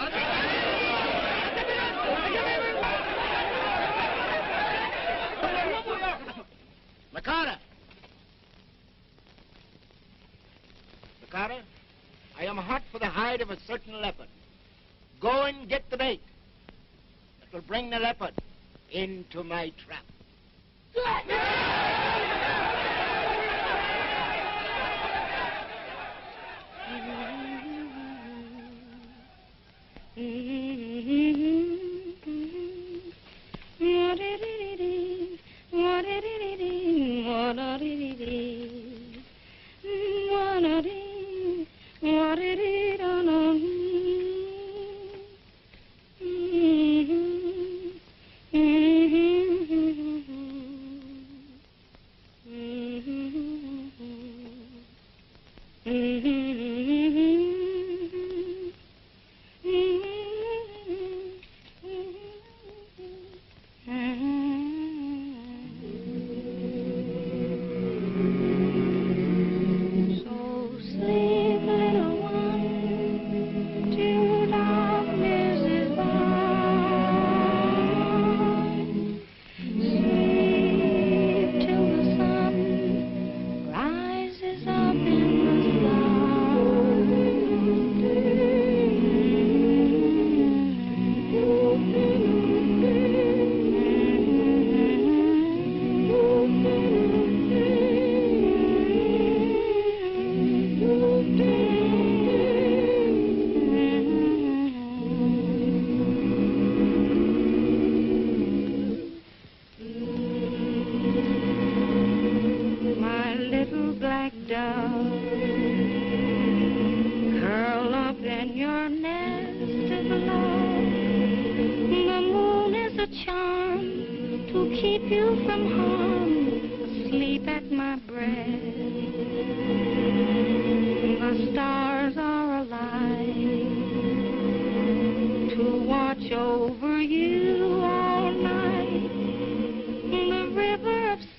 Speaker 7: Makara! Makara, I am hot for the hide of a certain leopard. Go and get the bait that will bring the leopard into my trap.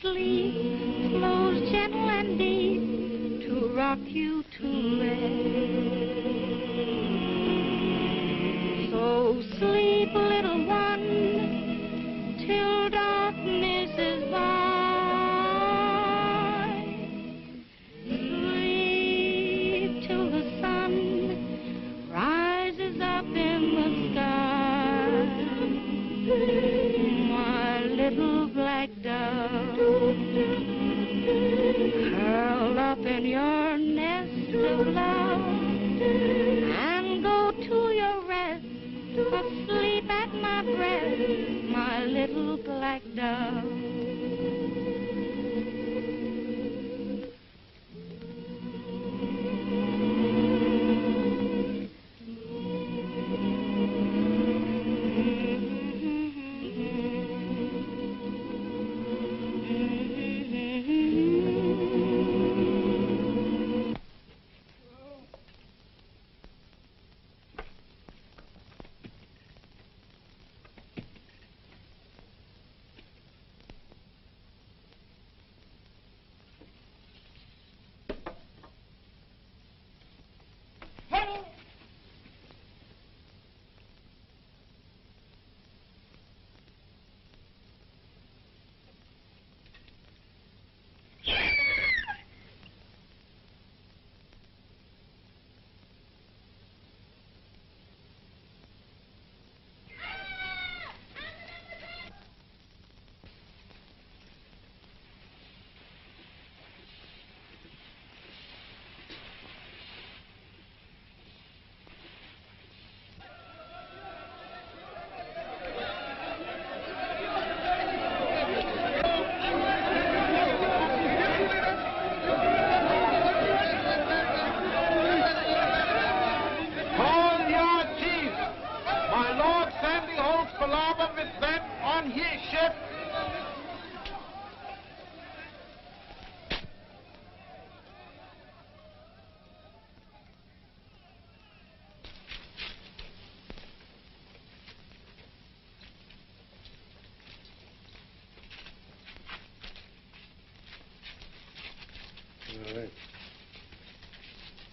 Speaker 16: sleep flows gentle and deep to rock you to rest. So sleep, little one, till darkness is by. Sleep till the sun rises up in the sky. My little black dove, curl up in your nest of love and go to your rest, asleep at my breast, my little black dove.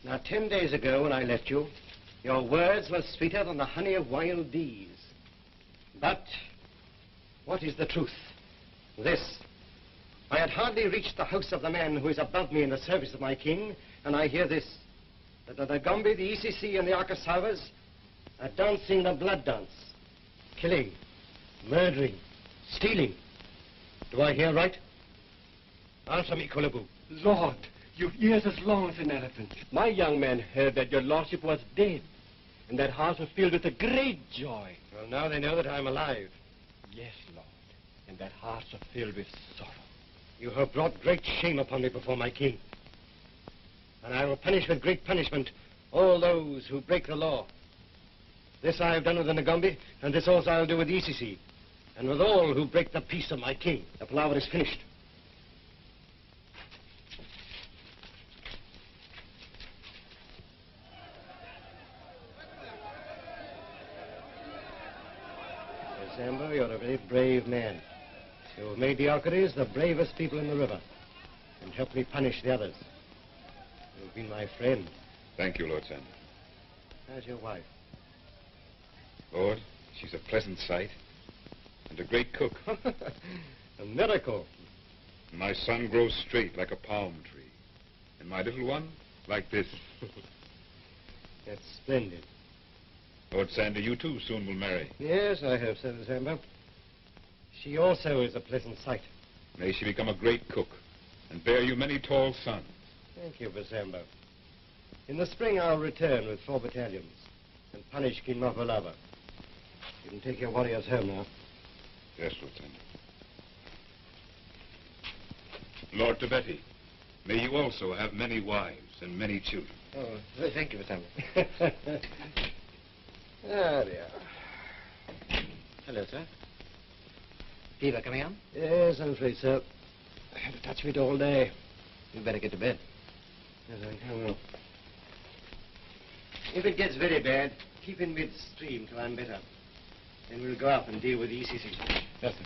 Speaker 2: Now, 10 days ago when I left you, your words were sweeter than the honey of wild bees. But what is the truth? This. I had hardly reached the house of the man who is above me in the service of my king, and I hear this, that the Nagombe, the ECC, and the Akasavas are dancing the blood dance. Killing, murdering, stealing. Do I hear right? Answer me, Kulabu.
Speaker 15: Lord, you've ears as long as an elephant. My young man heard that your lordship was dead, and that heart was filled with a great joy.
Speaker 2: Well, now they know that I'm alive.
Speaker 15: Yes, Lord, and that hearts are filled with sorrow.
Speaker 2: You have brought great shame upon me before my king. And I will punish with great punishment all those who break the law. This I have done with the Nagombe, and this also I'll do with ECC, and with all who break the peace of my king. The palaver is finished. Sambo, you're a very brave man. You have made the Alcaries the bravest people in the river, and helped me punish the others. You've been my friend.
Speaker 17: Thank you, Lord Sanders.
Speaker 2: How's your wife?
Speaker 17: Lord, she's a pleasant sight, and a great cook.
Speaker 2: A miracle.
Speaker 17: My son grows straight like a palm tree, and my little one like this.
Speaker 2: That's splendid.
Speaker 17: Lord Sandy, you too soon will marry.
Speaker 2: Yes, I hope so, Sambo. She also is a pleasant sight.
Speaker 17: May she become a great cook, and bear you many tall sons.
Speaker 2: Thank you, Basambo. In the spring, I'll return with 4 battalions and punish King Mapalava. You can take your warriors home now.
Speaker 17: Yes, Lieutenant. Lord Tibeti, may you also have many wives and many children.
Speaker 2: Oh, thank you, Basambo. Ah, dear.
Speaker 3: Hello, sir. Fever coming on?
Speaker 2: Yes, I'm afraid so. I had to touch it all day.
Speaker 3: You'd better get to bed.
Speaker 2: Yes, I will. If it gets very bad, keep in midstream till I'm better. Then we'll go up and deal with the ECC.
Speaker 3: Yes, sir.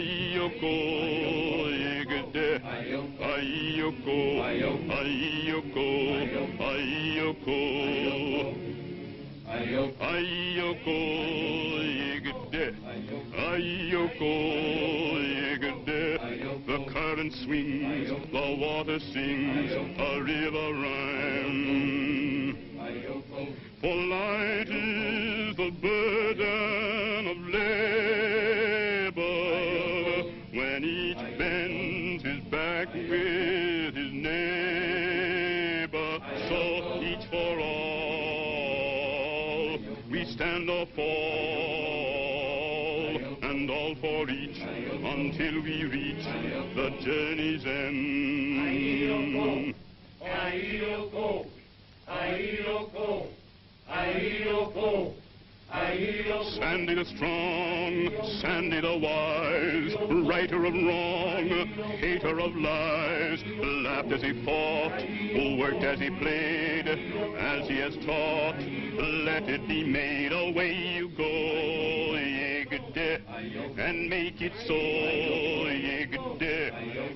Speaker 1: Ayoko, Egede, Ayoko, Ayoko, Ayoko, Ayoko, Egede, Ayoko, Egede. The current swings, the water sings, a river rhyme. For light is the burden of labor, when each bends his back with his neighbor. So each for all, we stand or fall, and all for each, until we reach the journey's end.
Speaker 18: Ayoko, Ayoko, Ayoko, Ayoko.
Speaker 1: Sandy the strong, Sandy the wise, righter of wrong, hater of lies, laughed as he fought, worked as he played, as he has taught, let it be made. Away you go, Yegede, and make it so, Yegede.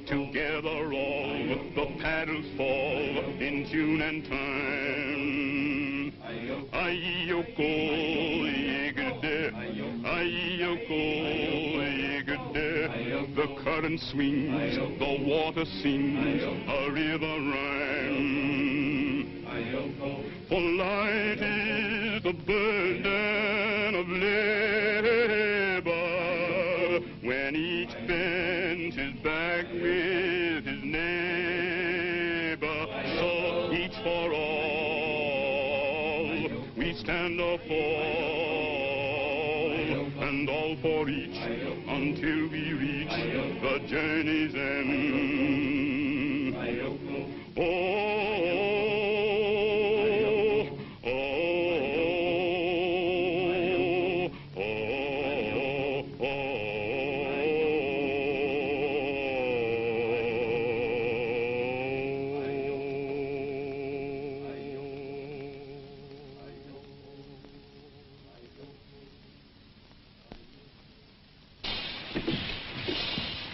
Speaker 1: Together all the paddles fall in tune and time. Ayoko, Yegede, Ayoko, Yegede. The current swings, the water sings, a river rhyme. For light is the burden of labor, when each bends his back with his neighbor. So each for all, we stand or fall, and all for each, until we reach the journey's end. Oh,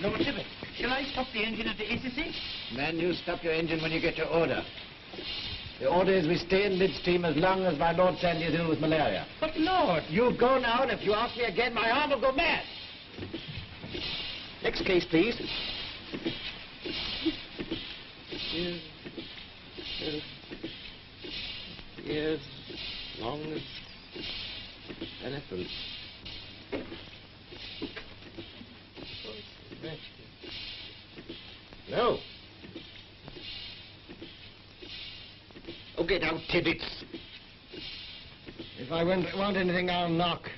Speaker 3: Lord Tibbet, shall I stop the engine at the ACC?
Speaker 2: Man, you stop your engine when you get your order. The order is we stay in midstream as long as my Lord Sandy is ill with malaria.
Speaker 3: But, Lord...
Speaker 2: You go now, and if you ask me again, my arm will go mad. Next case, please. Yes, long as elephant. No. Oh, get out, Tibbets. If I want anything, I'll knock.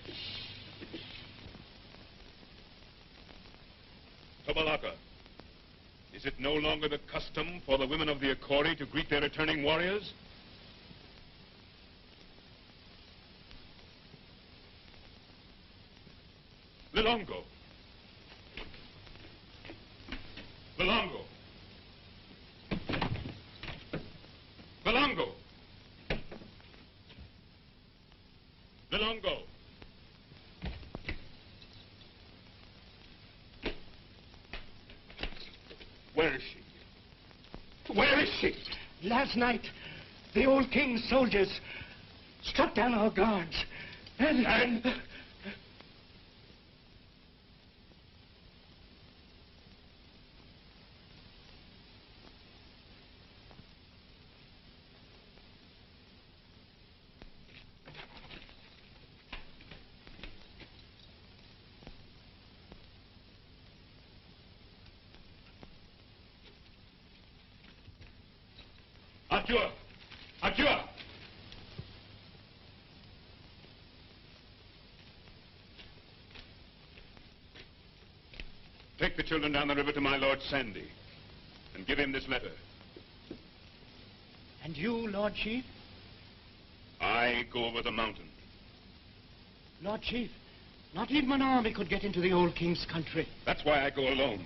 Speaker 1: Tobalaka, is it no longer the custom for the women of the Akori to greet their returning warriors? Lilongo. Lilongo. Lilongo. Lilongo. Where is she? Where is she?
Speaker 10: Last night, the old king's soldiers struck down our guards. And...
Speaker 1: Actua! Actua! Take the children down the river to my Lord Sandy and give him this letter.
Speaker 10: And you, Lord Chief?
Speaker 1: I go over the mountain.
Speaker 10: Lord Chief, not even an army could get into the old king's country.
Speaker 1: That's why I go alone.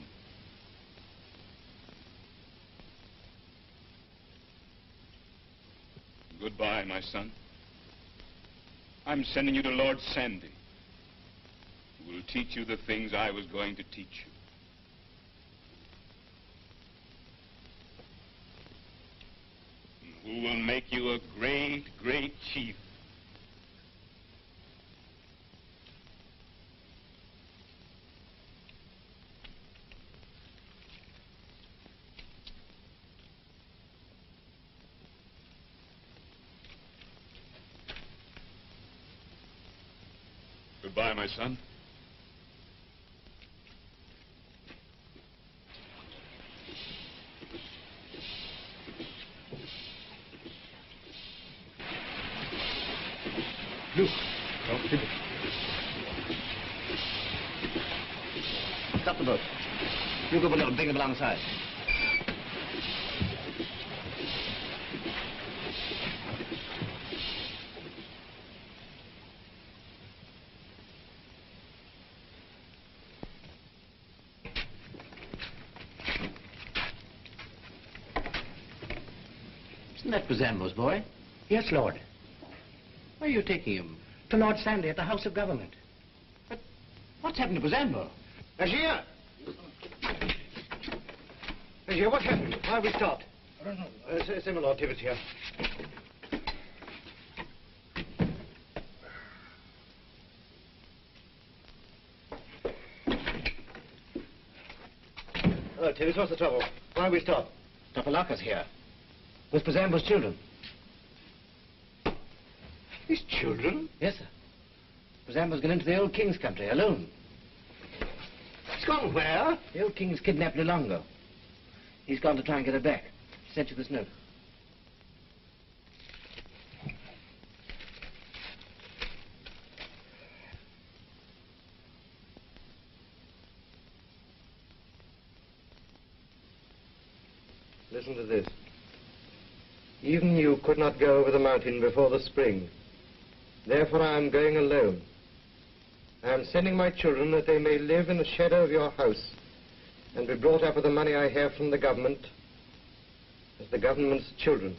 Speaker 1: Goodbye, my son. I'm sending you to Lord Sandy.
Speaker 17: who will teach you the things I was going to teach you. Who will make you a great, great chief. Goodbye, my son.
Speaker 15: Look. Don't sit it.
Speaker 3: Stop the boat. You go below and bring them alongside. Isn't that Brazambo's boy?
Speaker 10: Yes, Lord.
Speaker 3: Where are you taking him?
Speaker 10: To Lord Sandy at the House of Government.
Speaker 3: But what's happened to Brazambo?
Speaker 5: Bashir! Bashir, what's happened? Why have we stopped?
Speaker 10: I don't know.
Speaker 5: Send my Lord Tibbets here. Hello, Tibbets, what's the trouble? Why have we stopped?
Speaker 3: Topalaka's here. With Brazambo's children.
Speaker 5: His children?
Speaker 3: Yes, sir. Brazambo's gone into the old king's country alone.
Speaker 5: He's gone where?
Speaker 3: The old king's kidnapped Lulongo. He's gone to try and get her back. He sent you this note.
Speaker 5: Listen to this. Even you could not go over the mountain before the spring. Therefore I am going alone. I am sending my children that they may live in the shadow of your house and be brought up with the money I have from the government as the government's children.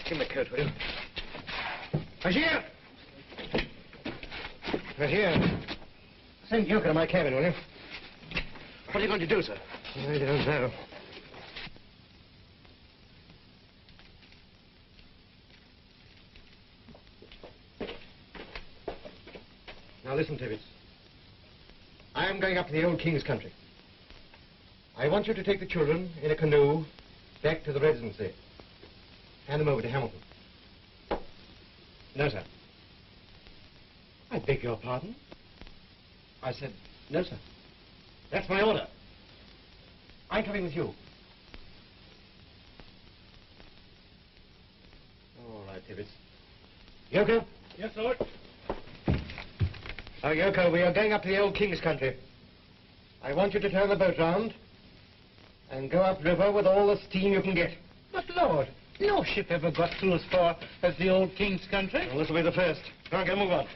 Speaker 5: Give me a coat, will you? Bashir! Bashir! Send Joker to my cabin, will you?
Speaker 3: What are you going to do, sir?
Speaker 5: I don't know. Now listen, Tibbets. I am going up to the old king's country. I want you to take the children in a canoe back to the residency. Hand them over to Hamilton. No, sir. I beg your pardon? I said, no, sir. That's my order. I'm coming with you. All right, Tibbets. Yoko?
Speaker 10: Yes, Lord.
Speaker 5: Now, Yoko, we are going up to the old king's country. I want you to turn the boat round and go upriver with all the steam you can get.
Speaker 10: But, Lord, no ship ever got through as far as the old king's country.
Speaker 5: Well, this will be the first. Come on, get a move on.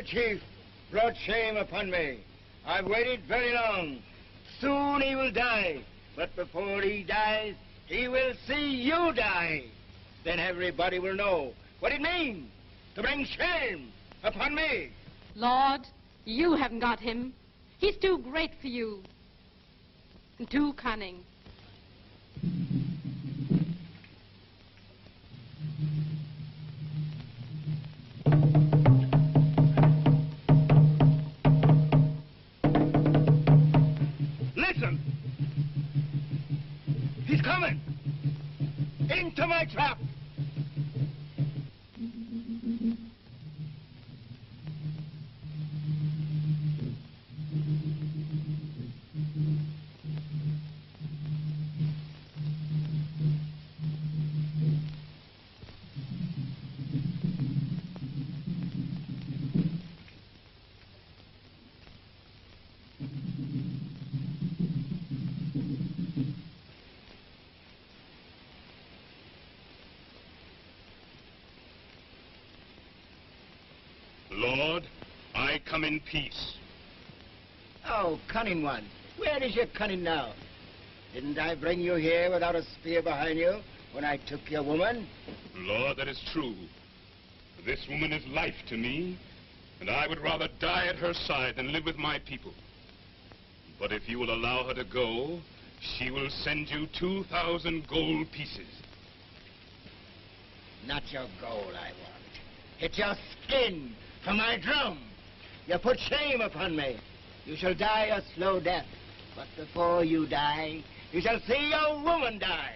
Speaker 7: Chief, brought shame upon me. I've waited very long. Soon he will die. But before he dies, he will see you die. Then everybody will know what it means to bring shame upon me.
Speaker 6: Lord, you haven't got him. He's too great for you. And too cunning.
Speaker 7: He's coming! Into my trap!
Speaker 1: Lord, I come in peace.
Speaker 7: Oh, cunning one. Where is your cunning now? Didn't I bring you here without a spear behind you when I took your woman?
Speaker 1: Lord, that is true. This woman is life to me, and I would rather die at her side than live with my people. But if you will allow her to go, she will send you 2,000 gold pieces.
Speaker 7: Not your gold I want. It's your skin for my drum. You put shame upon me. You shall die a slow death. But before you die, you shall see your woman die.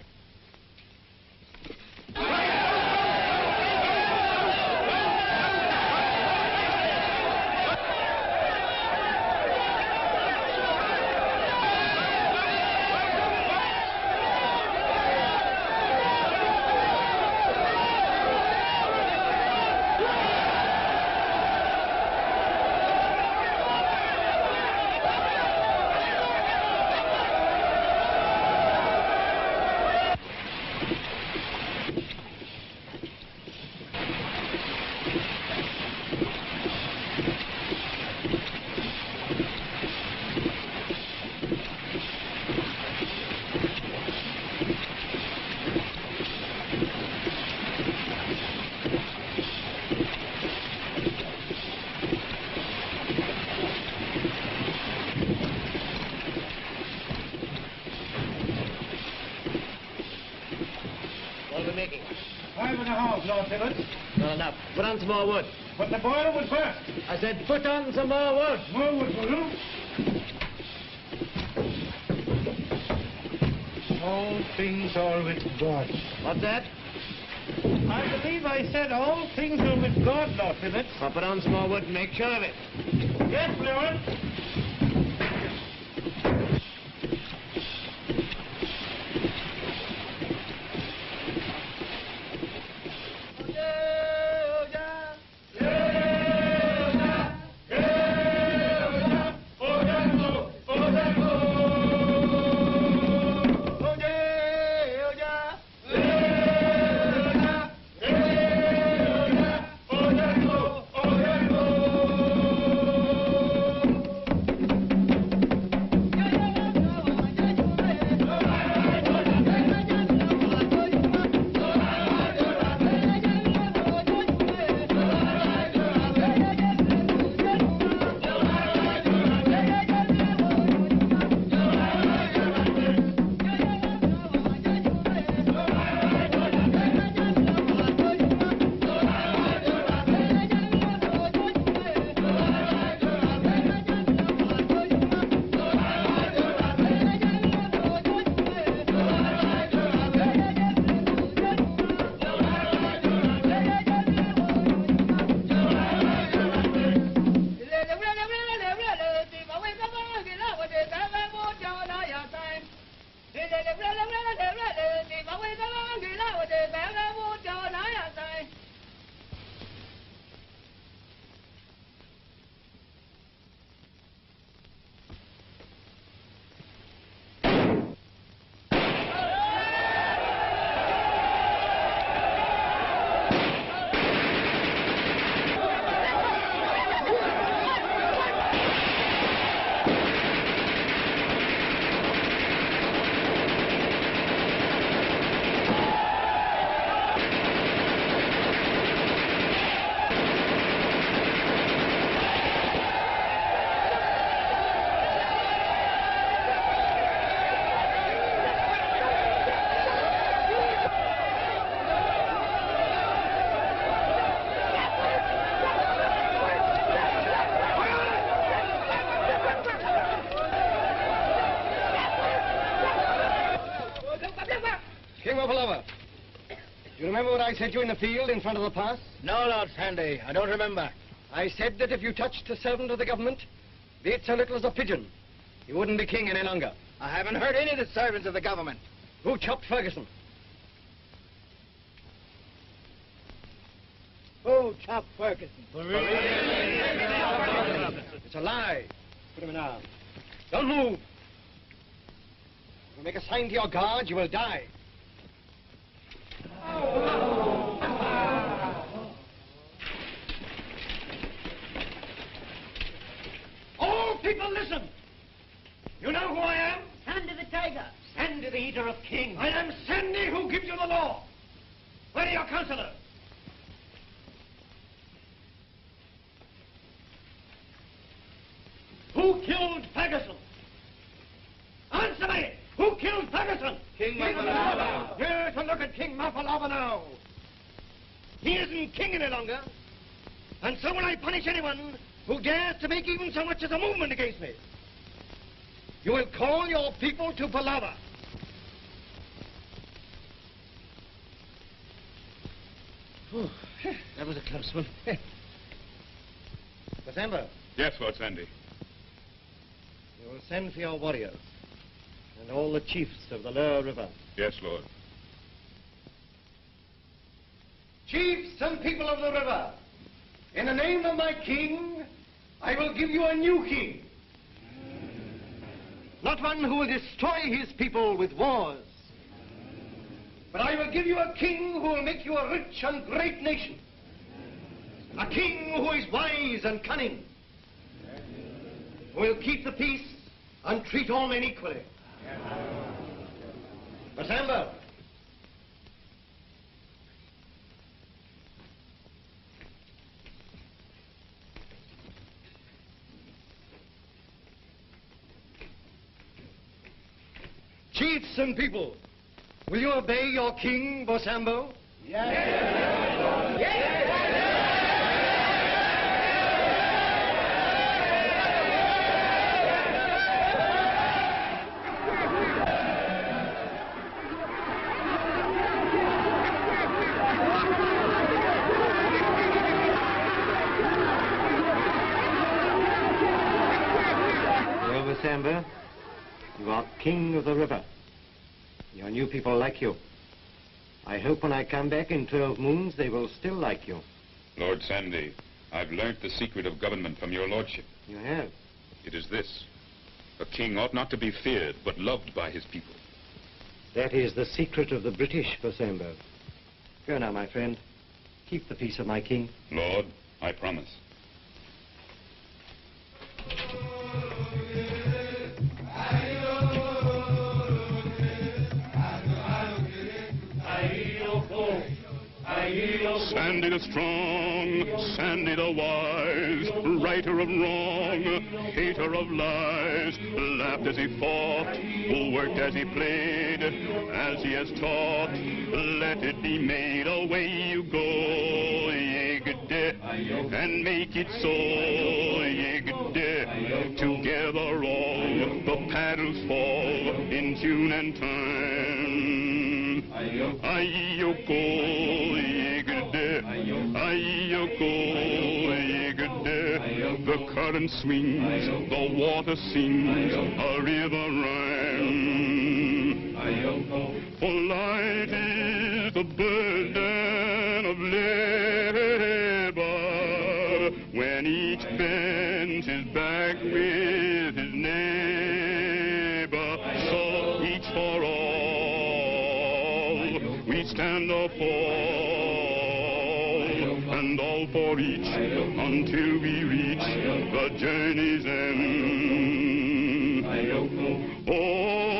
Speaker 5: Well, now, put on some more wood.
Speaker 12: But the boiler would burst.
Speaker 5: I said put on some more wood.
Speaker 12: More wood, will you? All things are with God.
Speaker 5: What's that?
Speaker 12: I believe I said all things are with God, Lord Phillips.
Speaker 5: Well, put on some more wood and make sure of it.
Speaker 12: Yes, Lord.
Speaker 5: You remember what I said to you in the field in front of the pass?
Speaker 7: No, Lord Sandy, I don't remember.
Speaker 5: I said that if you touched a servant of the government, be it so little as a pigeon, you wouldn't be king any longer.
Speaker 7: I haven't hurt any of the servants of the government.
Speaker 5: Who chopped Ferguson?
Speaker 7: Who chopped Ferguson?
Speaker 5: It's a lie. Put him in arms. Don't move. If you make a sign to your guard, you will die.
Speaker 19: Listen! You know who I am?
Speaker 8: Sandy the Tiger.
Speaker 19: Sandy, the eater of kings. I am Sandy who gives you the law. Where are your counselors? Who killed Ferguson? Answer me! Who killed Ferguson?
Speaker 7: King Mafalava.
Speaker 19: Here to look at King Mafalava now. He isn't king any longer. And so will I punish anyone who dares to make even so much as a movement against me. You will call your people to palaver. That was a close one. Basambo,
Speaker 17: Yes, Lord Sandy.
Speaker 19: you will send for your warriors and all the chiefs of the lower river.
Speaker 17: Yes, Lord.
Speaker 19: Chiefs and people of the river, in the name of my king, I will give you a new king. Not one who will destroy his people with wars, but I will give you a king who will make you a rich and great nation. A king who is wise and cunning, who will keep the peace and treat all men equally. Basambo, chiefs and people, will you obey your king, Basambo? Yes. Yes. Basambo, you are king of the river. Your new people like you. I hope when I come back in 12 moons, they will still like you.
Speaker 17: Lord Sandy, I've learnt the secret of government from your lordship.
Speaker 19: You have?
Speaker 17: It is this. A king ought not to be feared, but loved by his people.
Speaker 19: That is the secret of the British, Basambo. Go now, my friend. Keep the peace of my king.
Speaker 17: Lord, I promise.
Speaker 1: Sandy the strong, Sandy the wise, righter of wrong, hater of lies, laughed as he fought, worked as he played, as he has taught, let it be made, away you go, yegde, and make it so, yegde, together all the paddles fall in tune and time. Ayoko yegede, ayoko yegede. The current swings, the water sings, a river rhyme. For light is the burden of labor, when each bends his back with his neighbor. So each for all, we stand or fall, and all for each, until we reach the journey's end. Oh,